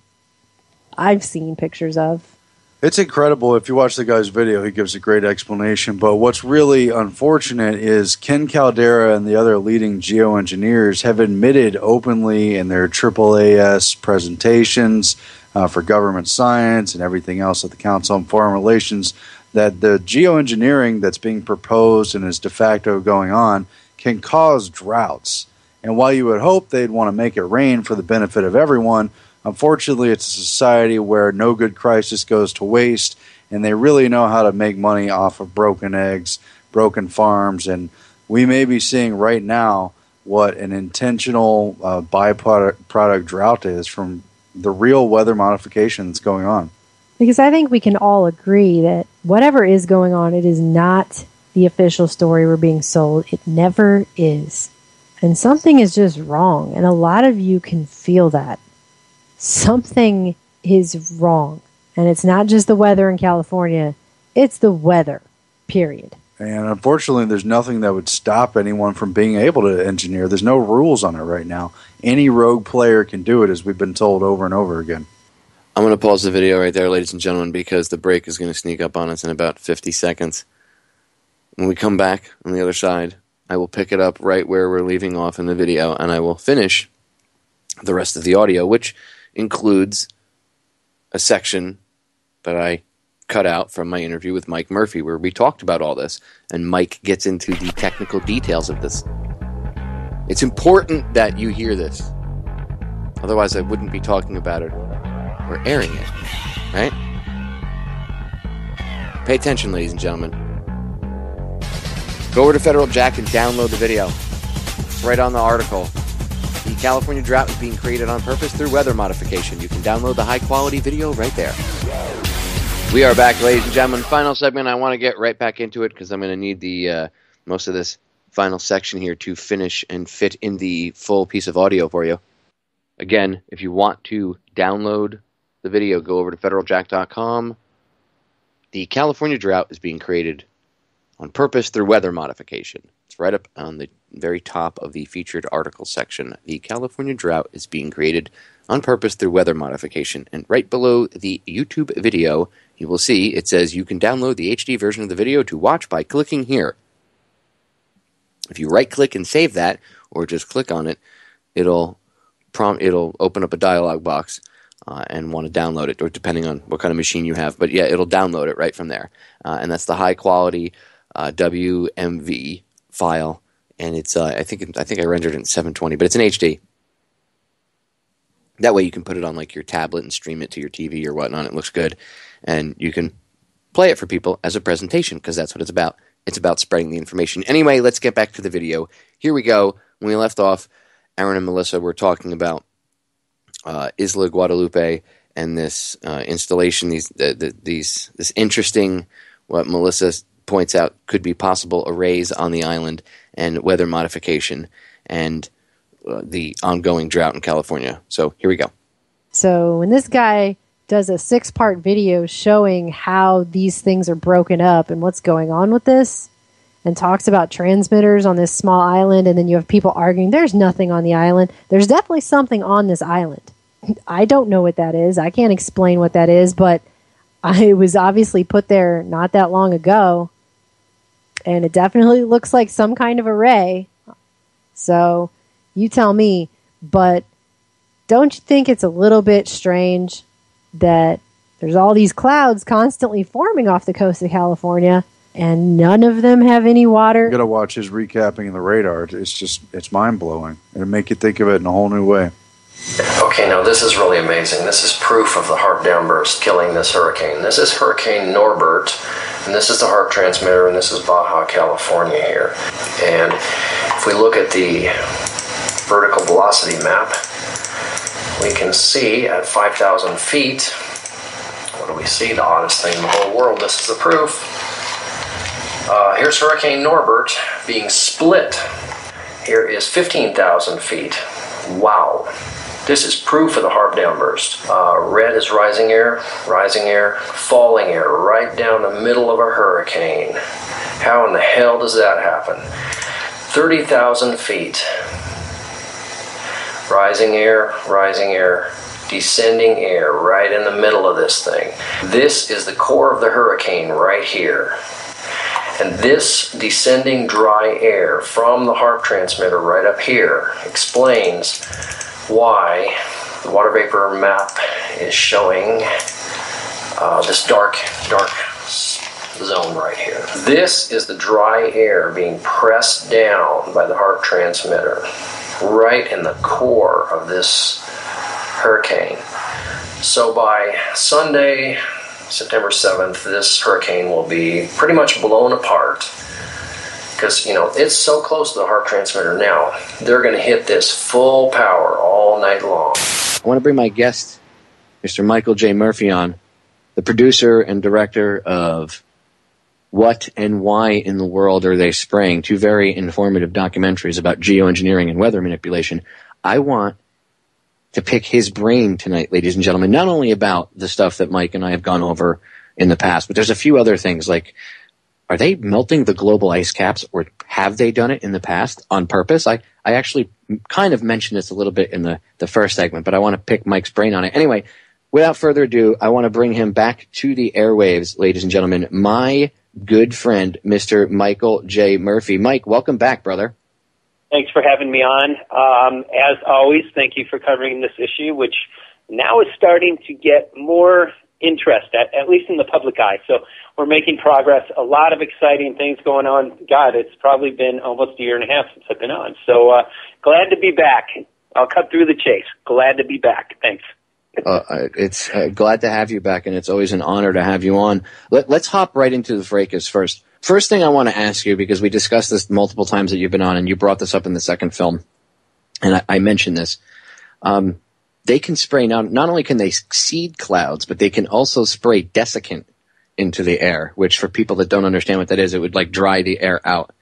S21: I've seen pictures of.
S22: It's incredible. If you watch the guy's video, he gives a great explanation. But what's really unfortunate is Ken Caldera and the other leading geoengineers have admitted openly in their AAAS presentations for government science and everything else at the Council on Foreign Relations that the geoengineering that's being proposed and is de facto going on can cause droughts. And while you would hope they'd want to make it rain for the benefit of everyone, unfortunately, it's a society where no good crisis goes to waste, and they really know how to make money off of broken eggs, broken farms, and we may be seeing right now what an intentional byproduct drought is from the real weather modification that's going on.
S21: Because I think we can all agree that whatever is going on, it is not the official story we're being sold. It never is. And something is just wrong, and a lot of you can feel that. Something is wrong. And it's not just the weather in California, it's the weather, period.
S22: And unfortunately, there's nothing that would stop anyone from being able to engineer. There's no rules on it right now. Any rogue player can do it, as we've been told over and over again.
S6: I'm going to pause the video right there, ladies and gentlemen, because the break is going to sneak up on us in about 50 seconds. When we come back on the other side, I will pick it up right where we're leaving off in the video, and I will finish the rest of the audio, which includes a section that I cut out from my interview with Mike Murphy, where we talked about all this, and Mike gets into the technical details of this. It's important that you hear this. Otherwise, I wouldn't be talking about it or airing it, right? Pay attention, ladies and gentlemen. Go over to Federal Jack and download the video. It's right on the article. The California drought is being created on purpose through weather modification. You can download the high-quality video right there. We are back, ladies and gentlemen. Final segment. I want to get right back into it because I'm going to need the most of this final section here to finish and fit in the full piece of audio for you. Again, if you want to download the video, go over to federaljack.com. The California drought is being created on purpose through weather modification. It's right up on the very top of the featured article section. The California drought is being created on purpose through weather modification. And right below the YouTube video, you will see it says you can download the HD version of the video to watch by clicking here. If you right-click and save that, or just click on it, it'll open up a dialog box and want to download it, or depending on what kind of machine you have. But yeah, it'll download it right from there. And that's the high-quality WMV file, and it's I think I rendered it in 720, but it's in HD. That way you can put it on like your tablet and stream it to your TV or whatnot. It looks good, and you can play it for people as a presentation, because that's what it's about. It's about spreading the information. Anyway, let's get back to the video. Here we go. When we left off, Aaron and Melissa were talking about Isla Guadalupe and this installation, this interesting, what Melissa points out could be possible arrays on the island, and weather modification, and the ongoing drought in California. So here we go.
S21: So when this guy does a 6-part video showing how these things are broken up and what's going on with this, and talks about transmitters on this small island, and then you have people arguing there's nothing on the island. There's definitely something on this island. I don't know what that is. I can't explain what that is, but I was obviously put there not that long ago, and it definitely looks like some kind of array. So you tell me, but don't you think it's a little bit strange that there's all these clouds constantly forming off the coast of California, and none of them have any water?
S22: You got to watch his recapping of the radar. It's mind-blowing. It'll make you think of it in a whole new way.
S17: Okay, now this is really amazing. This is proof of the Harp downburst killing this hurricane. This is Hurricane Norbert, and this is the Harp transmitter, and this is Baja California here. And if we look at the vertical velocity map, we can see at 5,000 feet, what do we see? The oddest thing in the whole world. This is the proof. Here's Hurricane Norbert being split. Here is 15,000 feet. Wow. This is proof of the Harp downburst. Red is rising air, falling air, right down the middle of a hurricane. How in the hell does that happen? 30,000 feet. Rising air, descending air right in the middle of this thing. This is the core of the hurricane right here. And this descending dry air from the Harp transmitter right up here explains why the water vapor map is showing this dark zone right here. This is the dry air being pressed down by the Harp transmitter right in the core of this hurricane. So by Sunday, September 7th, this hurricane will be pretty much blown apart, because, you know, it's so close to the Harp transmitter now. They're going to hit this full power all night long.
S6: I want to bring my guest, Mr. Michael J. Murphy, on, the producer and director of What and Why in the World Are They Spraying? Two very informative documentaries about geoengineering and weather manipulation. I want to pick his brain tonight, ladies and gentlemen, not only about the stuff that Mike and I have gone over in the past, but there's a few other things, like, are they melting the global ice caps, or have they done it in the past on purpose? I actually kind of mentioned this a little bit in the first segment, but I want to pick Mike's brain on it. Anyway, without further ado, I want to bring him back to the airwaves, ladies and gentlemen, my good friend, Mr. Michael J. Murphy. Mike, welcome back, brother.
S2: Thanks for having me on. As always, thank you for covering this issue, which now is starting to get more interest, at least in the public eye. So we're making progress. A lot of exciting things going on. God, it's probably been almost a year and a half since I've been on. So glad to be back. I'll cut through the chase. Glad to be back. Thanks.
S6: It's glad to have you back, and it's always an honor to have you on. Let's hop right into the fracas first. First thing I want to ask you, because we discussed this multiple times that you've been on, and you brought this up in the second film, and I mentioned this. They can spray, not only can they seed clouds, but they can also spray desiccant into the air, which for people that don't understand what that is, it would like dry the air out.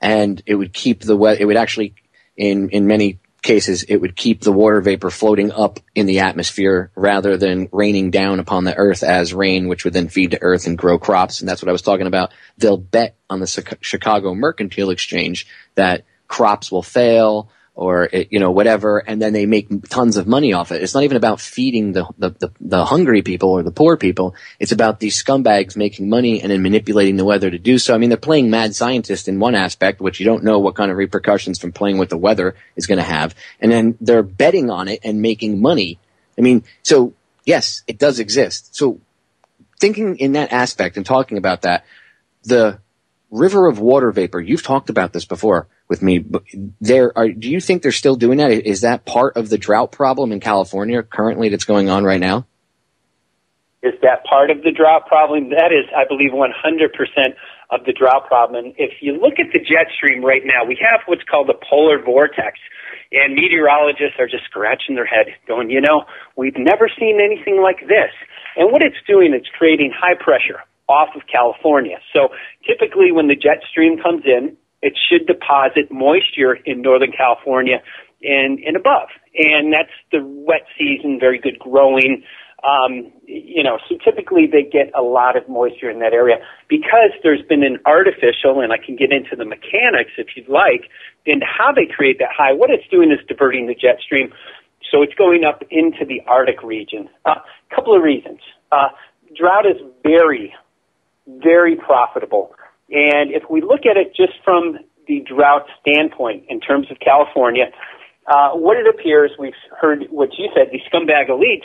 S6: and it would keep the weather. It would actually, in many cases, it would keep the water vapor floating up in the atmosphere rather than raining down upon the earth as rain, which would then feed to earth and grow crops. And that's what I was talking about. They'll bet on the Chicago Mercantile Exchange that crops will fail or whatever, and then they make tons of money off it. It's not even about feeding the hungry people or the poor people. It's about these scumbags making money and then manipulating the weather to do so. I mean, they're playing mad scientist in one aspect, which you don't know what kind of repercussions from playing with the weather is going to have, and then they're betting on it and making money. I mean, so yes, it does exist. So thinking in that aspect and talking about that, the river of water vapor, you've talked about this before with me, but do you think they're still doing that? Is that part of the drought problem in California currently that's going on right now?
S2: Is that part of the drought problem? That is, I believe, 100% of the drought problem. And if you look at the jet stream right now, we have what's called the polar vortex. And meteorologists are just scratching their head going, we've never seen anything like this. And what it's doing, it's creating high pressure off of California. So typically when the jet stream comes in, it should deposit moisture in Northern California and above. And that's the wet season, very good growing. So typically they get a lot of moisture in that area because there's been an artificial, and I can get into the mechanics if you'd like, into how they create that high. What it's doing is diverting the jet stream. So it's going up into the Arctic region. A couple of reasons. Drought is very, very profitable. And if we look at it just from the drought standpoint in terms of California, what it appears, we've heard what you said, the scumbag elites,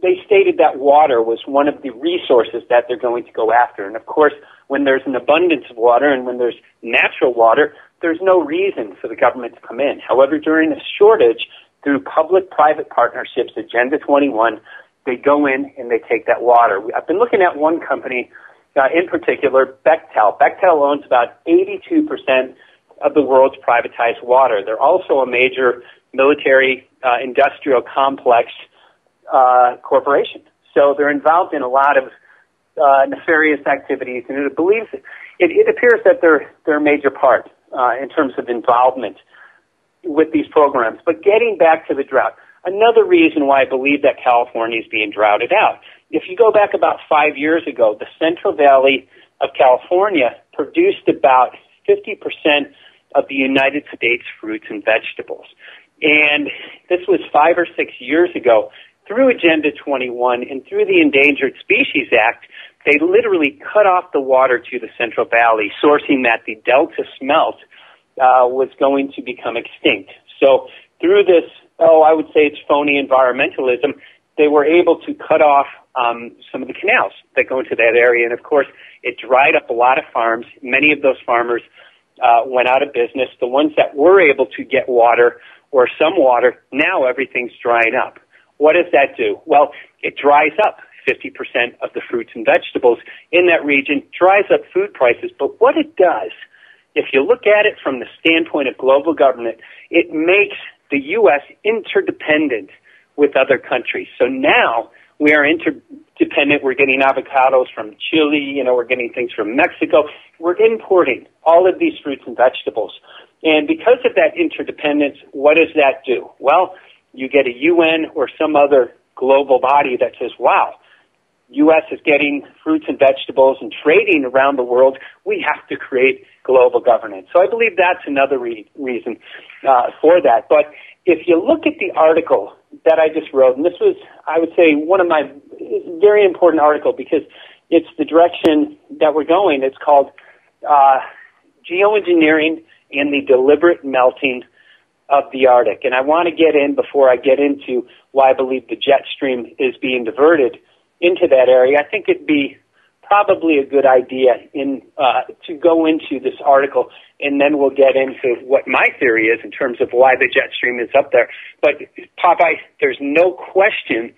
S2: they stated that water was one of the resources that they're going to go after. And of course, when there's an abundance of water and when there's natural water, there's no reason for the government to come in. However, during a shortage, through public-private partnerships, Agenda 21, they go in and they take that water. I've been looking at one company in particular, Bechtel. Bechtel owns about 82% of the world's privatized water. They're also a major military industrial complex corporation. So they're involved in a lot of nefarious activities, and it appears that they're a major part in terms of involvement with these programs. But getting back to the drought, another reason why I believe that California is being droughted out. If you go back about 5 years ago, the Central Valley of California produced about 50% of the United States fruits and vegetables. And this was 5 or 6 years ago. Through Agenda 21 and through the Endangered Species Act, they literally cut off the water to the Central Valley, sourcing that the Delta smelt was going to become extinct. So through this, I would say it's phony environmentalism, they were able to cut off some of the canals that go into that area. And, of course, it dried up a lot of farms. Many of those farmers went out of business. The ones that were able to get water or some water, now everything's drying up. What does that do? Well, it dries up 50% of the fruits and vegetables in that region, dries up food prices. But what it does, if you look at it from the standpoint of global government, it makes the U.S. interdependent with other countries. So now we are interdependent. We're getting avocados from Chile. We're getting things from Mexico. We're importing all of these fruits and vegetables. And because of that interdependence, what does that do? Well, you get a UN or some other global body that says, wow, U.S. is getting fruits and vegetables and trading around the world. We have to create global governance. So I believe that's another reason for that. But if you look at the article that I just wrote, and this was, I would say, one of my very important article because it's the direction that we're going. It's called Geoengineering and the Deliberate Melting of the Arctic. And I want to get in, before I get into why I believe the jet stream is being diverted into that area, I think it'd be probably a good idea to go into this article, and then we'll get into what my theory is in terms of why the jet stream is up there. But, Popeye, there's no question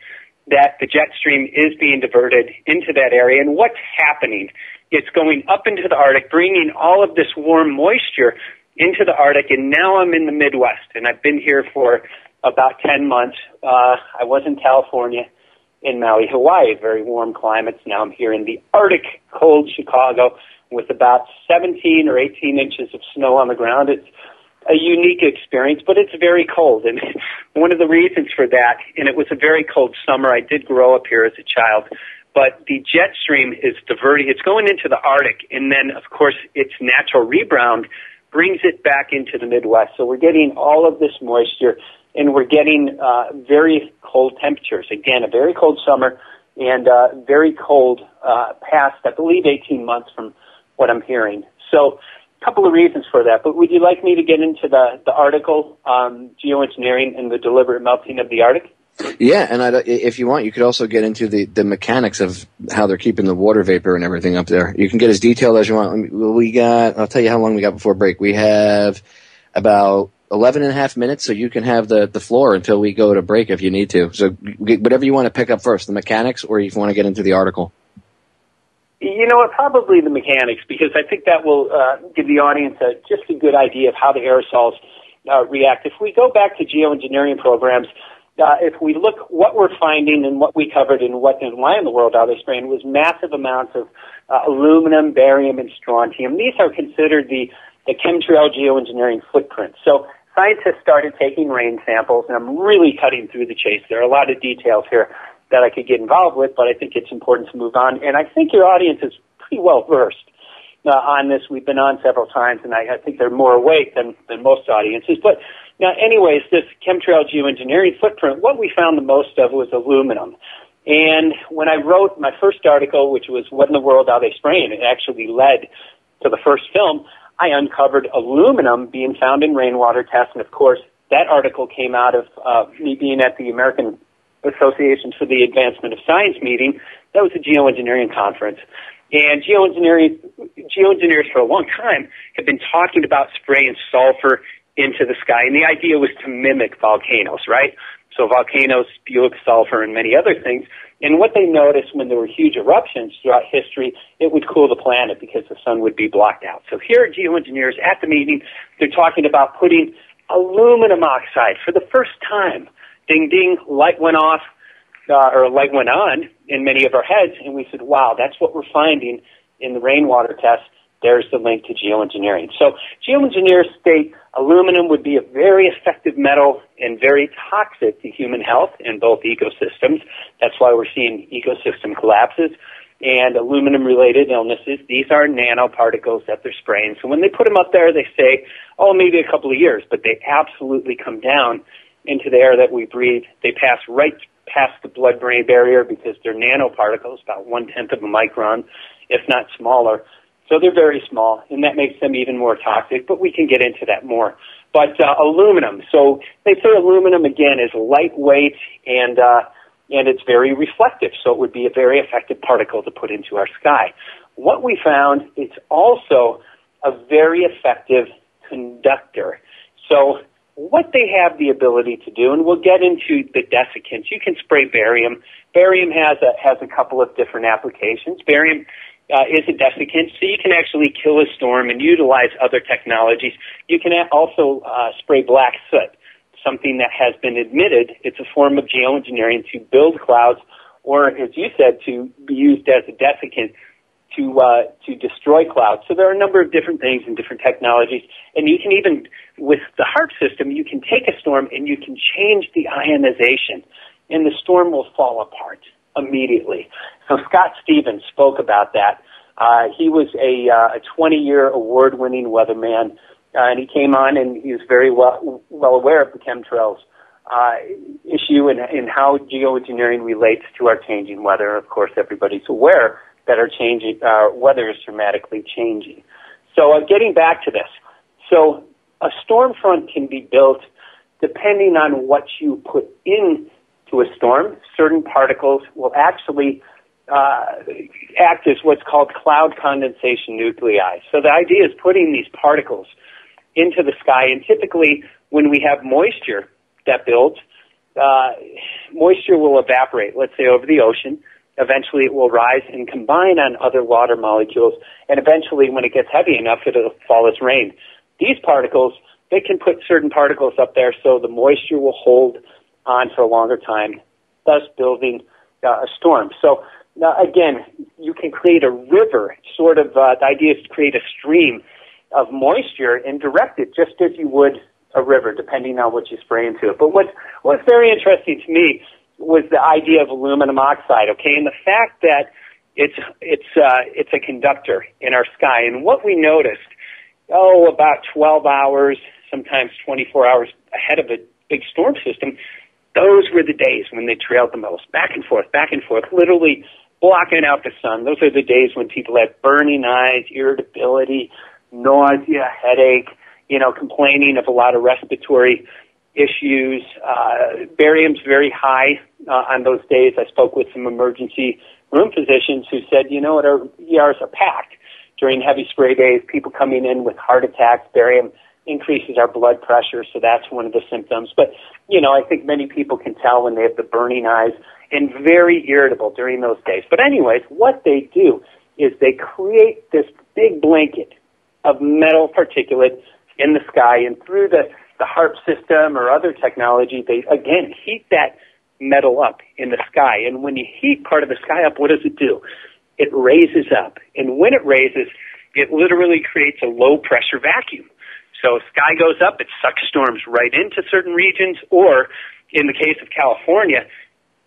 S2: that the jet stream is being diverted into that area. And what's happening? It's going up into the Arctic, bringing all of this warm moisture into the Arctic, and now I'm in the Midwest, and I've been here for about 10 months. I was in California, in Maui, Hawaii, very warm climates. Now I'm here in the Arctic, cold Chicago, with about 17 or 18 inches of snow on the ground. It's a unique experience, but it's very cold. And one of the reasons for that, and it was a very cold summer, I did grow up here as a child, but the jet stream is diverting. It's going into the Arctic, and then, of course, its natural rebound brings it back into the Midwest. So we're getting all of this moisture, and we're getting very cold temperatures. Again, a very cold summer and very cold past, I believe, 18 months from what I'm hearing. So a couple of reasons for that. But would you like me to get into the article, Geoengineering and the Deliberate Melting of the Arctic?
S6: Yeah, and if you want, you could also get into the mechanics of how they're keeping the water vapor and everything up there. You can get as detailed as you want. I'll tell you how long we got before break. We have about 11 and a half minutes, so you can have the floor until we go to break if you need to. So whatever you want to pick up first, the mechanics, or if you want to get into the article.
S2: You know what, probably the mechanics, because I think that will give the audience just a good idea of how the aerosols react. If we go back to geoengineering programs, if we look what we're finding and what we covered and what and why in the world are they spraying was massive amounts of aluminum, barium, and strontium. These are considered the chemtrail geoengineering footprint. So scientists started taking rain samples, and I'm really cutting through the chase. There are a lot of details here that I could get involved with, but I think it's important to move on. And I think your audience is pretty well versed on this. We've been on several times, and I think they're more awake than most audiences. But now, anyways, this chemtrail geoengineering footprint, what we found the most of was aluminum. And when I wrote my first article, which was What in the World Are They Spraying? It actually led to the first film. I uncovered aluminum being found in rainwater tests, and of course, that article came out of me being at the American Association for the Advancement of Science meeting. That was a geoengineering conference. And geoengineers for a long time have been talking about spraying sulfur into the sky, and the idea was to mimic volcanoes, right? So volcanoes spew up sulfur and many other things. And what they noticed when there were huge eruptions throughout history, it would cool the planet because the sun would be blocked out. So here are geoengineers at the meeting. They're talking about putting aluminum oxide for the first time. Ding, ding, light went off, or light went on in many of our heads, and we said, wow, that's what we're finding in the rainwater tests. There's the link to geoengineering. So geoengineers state aluminum would be a very effective metal and very toxic to human health in both ecosystems. That's why we're seeing ecosystem collapses and aluminum-related illnesses. These are nanoparticles that they're spraying. So when they put them up there, they say, oh, maybe a couple of years, but they absolutely come down into the air that we breathe. They pass right past the blood-brain barrier because they're nanoparticles, about 1/10 of a micron, if not smaller. So they're very small, and that makes them even more toxic, but we can get into that more. But aluminum, so they say aluminum, again, is lightweight, and it's very reflective, so it would be a very effective particle to put into our sky. What we found, it's also a very effective conductor. So what they have the ability to do, and we'll get into the desiccants. You can spray barium. Barium has a couple of different applications. Barium is a desiccant, so you can actually kill a storm and utilize other technologies. You can also spray black soot, something that has been admitted. It's a form of geoengineering to build clouds, or as you said, to be used as a desiccant to destroy clouds. So there are a number of different things and different technologies. And you can even, with the Harp system, you can take a storm and you can change the ionization, and the storm will fall apart immediately. So Scott Stevens spoke about that. He was a 20-year award-winning weatherman, and he came on and he was very well aware of the chemtrails issue and how geoengineering relates to our changing weather. Of course, everybody's aware that our weather is dramatically changing. So getting back to this, so a storm front can be built depending on what you put into a storm. Certain particles will actually act as what's called cloud condensation nuclei. So the idea is putting these particles into the sky, and typically when we have moisture that builds, moisture will evaporate, let's say over the ocean. Eventually it will rise and combine on other water molecules, and eventually when it gets heavy enough, it'll fall as rain. These particles, they can put certain particles up there so the moisture will hold on for a longer time, thus building a storm. So Now, again, you can create a river, sort of, the idea is to create a stream of moisture and direct it just as you would a river, depending on what you spray into it. But what's very interesting to me was the idea of aluminum oxide, okay, and the fact that it's a conductor in our sky. And what we noticed, about 12 hours, sometimes 24 hours ahead of a big storm system, those were the days when they trailed the most, back and forth, literally blocking out the sun. Those are the days when people had burning eyes, irritability, nausea, headache, complaining of a lot of respiratory issues. Barium's very high on those days. I spoke with some emergency room physicians who said, our ERs are packed during heavy spray days, people coming in with heart attacks. Barium increases our blood pressure, so that's one of the symptoms. But, I think many people can tell when they have the burning eyes and very irritable during those days. But anyways, what they do is they create this big blanket of metal particulate in the sky, and through the Harp system or other technology, they, again, heat that metal up in the sky. And when you heat part of the sky up, what does it do? It raises up. And when it raises, it literally creates a low-pressure vacuum. So sky goes up, it sucks storms right into certain regions, or, in the case of California,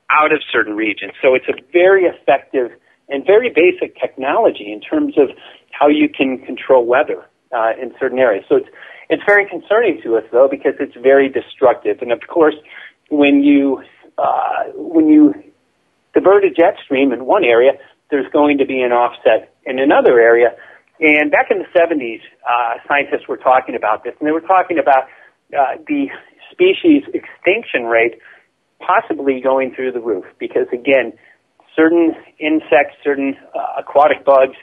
S2: out of certain regions. So it's a very effective and very basic technology in terms of how you can control weather in certain areas. So it's very concerning to us, though, because it's very destructive. And, of course, when you divert a jet stream in one area, there's going to be an offset in another area. And back in the 70s, scientists were talking about this, and they were talking about the species extinction rate possibly going through the roof because, again, certain insects, certain aquatic bugs,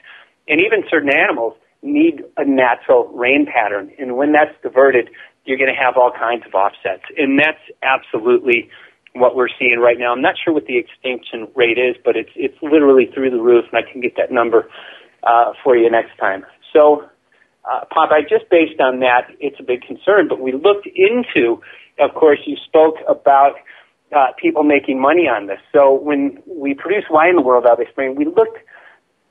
S2: and even certain animals need a natural rain pattern. And when that's diverted, you're going to have all kinds of offsets. And that's absolutely what we're seeing right now. I'm not sure what the extinction rate is, but it's literally through the roof, and I can get that number for you next time. So, Popeye, just based on that, it's a big concern. But we looked into, of course, you spoke about people making money on this. So when we produced Why in the World out this spring, we looked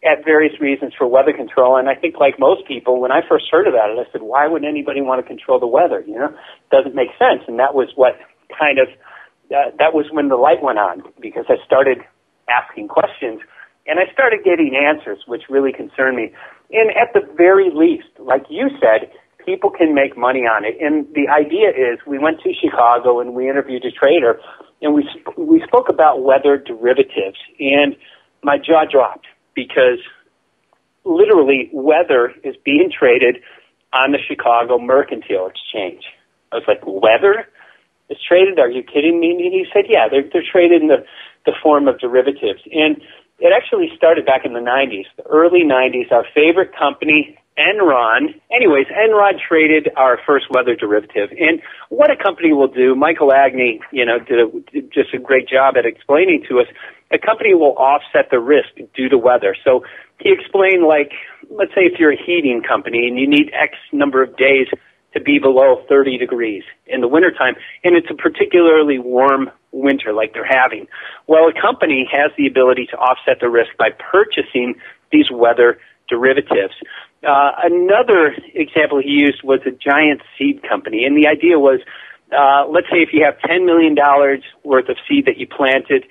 S2: at various reasons for weather control. And I think, like most people, when I first heard about it, I said, why would anybody want to control the weather? It doesn't make sense. And that was what kind of, that was when the light went on, because I started asking questions. And I started getting answers, which really concerned me. And at the very least, like you said, people can make money on it. And the idea is, we went to Chicago and we interviewed a trader, and we spoke about weather derivatives. And my jaw dropped, because literally weather is being traded on the Chicago Mercantile Exchange. I was like, weather is traded? Are you kidding me? And he said, yeah, they're traded in the form of derivatives. And it actually started back in the 90s, the early 90s. Our favorite company, Enron. Anyways, Enron traded our first weather derivative. And what a company will do, Michael Agnew, did just a great job at explaining to us, a company will offset the risk due to weather. So he explained, like, let's say if you're a heating company and you need X number of days to be below 30 degrees in the wintertime, and it's a particularly warm winter like they're having. Well, a company has the ability to offset the risk by purchasing these weather derivatives. Another example he used was a giant seed company, and the idea was, let's say if you have $10 million worth of seed that you planted,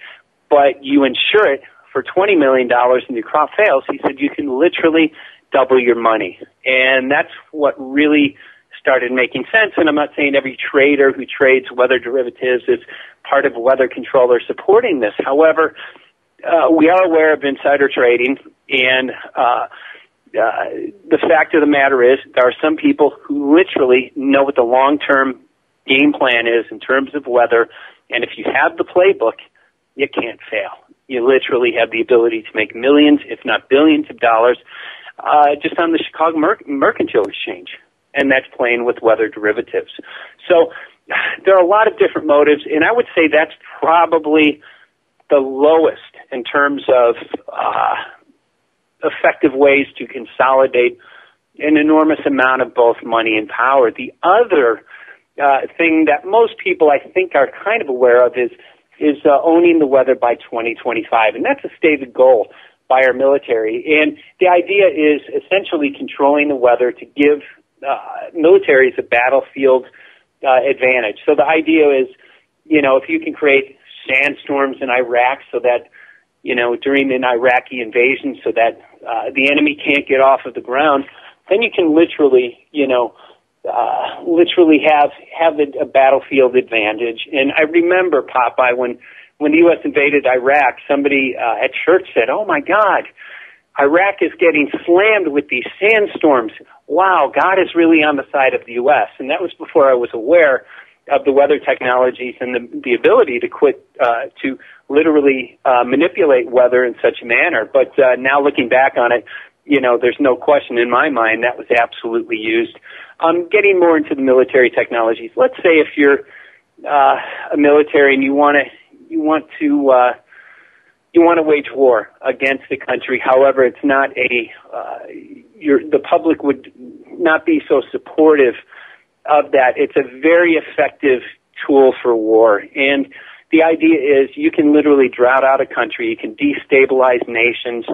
S2: but you insure it for $20 million and your crop fails, he said you can literally double your money. And that's what really started making sense. And I'm not saying every trader who trades weather derivatives is part of weather control or supporting this. However, we are aware of insider trading, and the fact of the matter is there are some people who literally know what the long-term game plan is in terms of weather, and if you have the playbook, you can't fail. You literally have the ability to make millions, if not billions of dollars, just on the Chicago Mercantile Exchange, and that's playing with weather derivatives. So there are a lot of different motives, and I would say that's probably the lowest in terms of effective ways to consolidate an enormous amount of both money and power. The other thing that most people, I think, are kind of aware of is owning the weather by 2025, and that's a stated goal by our military. And the idea is essentially controlling the weather to give militaries a battlefield advantage. So the idea is, if you can create sandstorms in Iraq so that, during an Iraqi invasion so that the enemy can't get off of the ground, then you can literally have a battlefield advantage. And I remember, Popeye, when the U.S. invaded Iraq, somebody at church said, "Oh my God, Iraq is getting slammed with these sandstorms. Wow, God is really on the side of the U.S." And that was before I was aware of the weather technologies and the ability to literally manipulate weather in such a manner. But now looking back on it, there's no question in my mind that was absolutely used. Getting more into the military technologies. Let's say if you're a military and you want to wage war against the country. However, it's not the public would not be so supportive of that. It's a very effective tool for war. And the idea is you can literally drought out a country. You can destabilize nations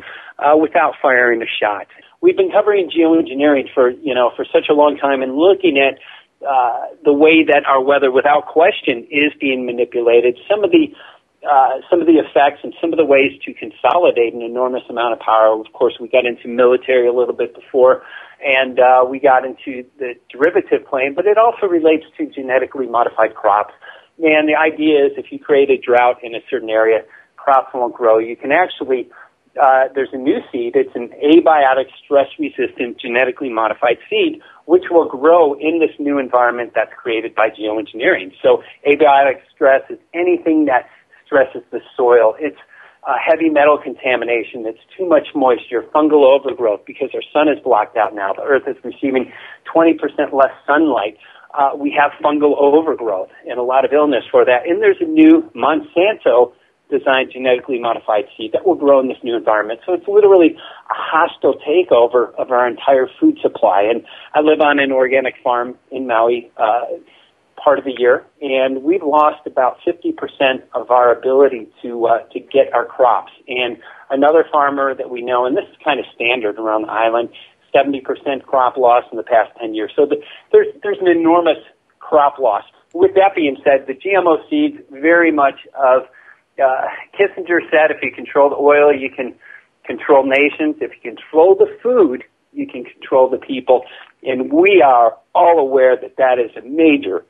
S2: without firing a shot. We've been covering geoengineering for such a long time and looking at the way that our weather, without question, is being manipulated. Some of the effects and some of the ways to consolidate an enormous amount of power. Of course, we got into military a little bit before, and we got into the derivative plane, but it also relates to genetically modified crops. And the idea is if you create a drought in a certain area, crops won't grow. You can actually, there's a new seed. It's an abiotic, stress-resistant, genetically modified seed, which will grow in this new environment that's created by geoengineering. So abiotic stress is anything that stresses the soil. It's heavy metal contamination. It's too much moisture, fungal overgrowth because our sun is blocked out now. The earth is receiving 20% less sunlight. We have fungal overgrowth and a lot of illness for that. And there's a new Monsanto designed genetically modified seed that will grow in this new environment. So it's literally a hostile takeover of our entire food supply. And I live on an organic farm in Maui, part of the year, and we've lost about 50% of our ability to get our crops. And another farmer that we know, and this is kind of standard around the island, 70% crop loss in the past 10 years. So there's an enormous crop loss. With that being said, the GMO seeds very much of Kissinger said, if you control the oil, you can control nations. If you control the food, you can control the people. And we are all aware that that is a major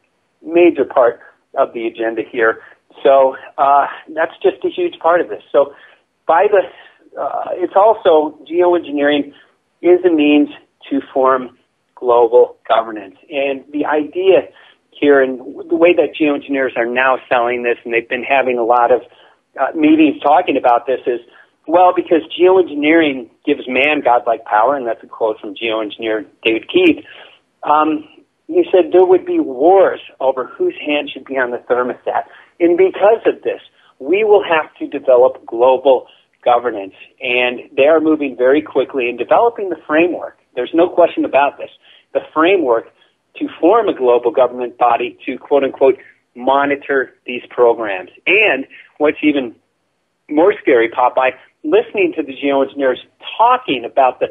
S2: part of the agenda here. So that's just a huge part of this. So it's also geoengineering is a means to form global governance. And the idea here and the way that geoengineers are now selling this, and they've been having a lot of meetings talking about this, is, well, because geoengineering gives man godlike power, and that's a quote from geoengineer David Keith, he said there would be wars over whose hand should be on the thermostat. And because of this, we will have to develop global governance. And they are moving very quickly in developing the framework. There's no question about this. The framework to form a global government body to, quote unquote, monitor these programs. And what's even more scary, Popeye, listening to the geoengineers talking about the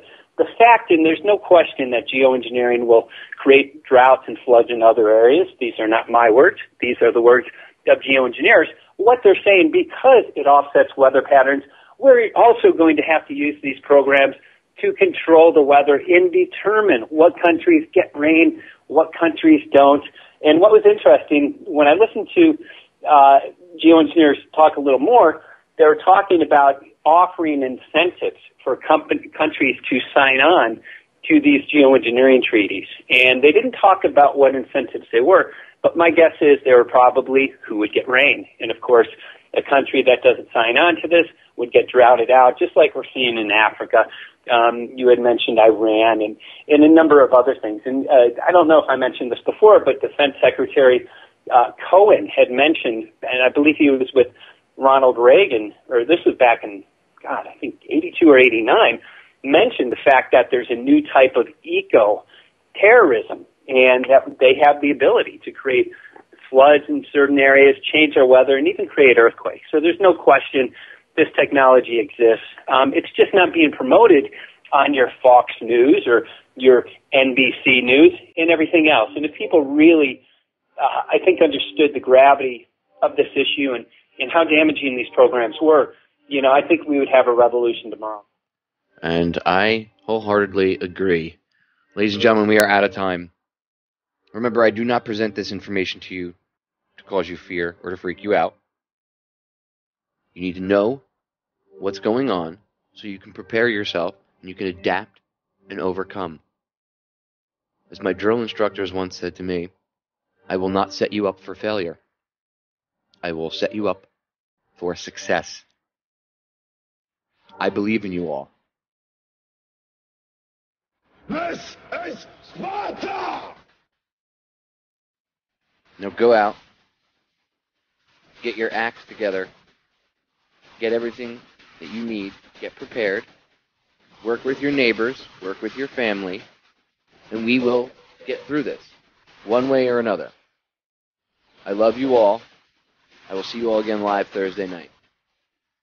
S2: fact, and there's no question that geoengineering will create droughts and floods in other areas. These are not my words. These are the words of geoengineers. What they're saying, because it offsets weather patterns, we're also going to have to use these programs to control the weather and determine what countries get rain, what countries don't. And what was interesting, when I listened to geoengineers talk a little more, they were talking about offering incentives for countries to sign on to these geoengineering treaties. And they didn't talk about what incentives they were, but my guess is they were probably who would get rain. And of course, a country that doesn't sign on to this would get droughted out, just like we're seeing in Africa. You had mentioned Iran and a number of other things. And I don't know if I mentioned this before, but Defense Secretary Cohen had mentioned, and I believe he was with Ronald Reagan, or this was back in, I think 82 or 89, mentioned the fact that there's a new type of eco-terrorism and that they have the ability to create floods in certain areas, change our weather, and even create earthquakes. So there's no question this technology exists. It's just not being promoted on your Fox News or your NBC News and everything else. And if people really, I think, understood the gravity of this issue and how damaging these programs were, I think we would have a revolution tomorrow.
S6: And I wholeheartedly agree. Ladies and gentlemen, we are out of time. Remember, I do not present this information to you to cause you fear or to freak you out. You need to know what's going on so you can prepare yourself and you can adapt and overcome. As my drill instructors once said to me, I will not set you up for failure. I will set you up for success. I believe in you all.
S5: This is Sparta!
S6: Now go out, get your acts together, get everything that you need, get prepared, work with your neighbors, work with your family, and we will get through this, one way or another. I love you all. I will see you all again live Thursday night.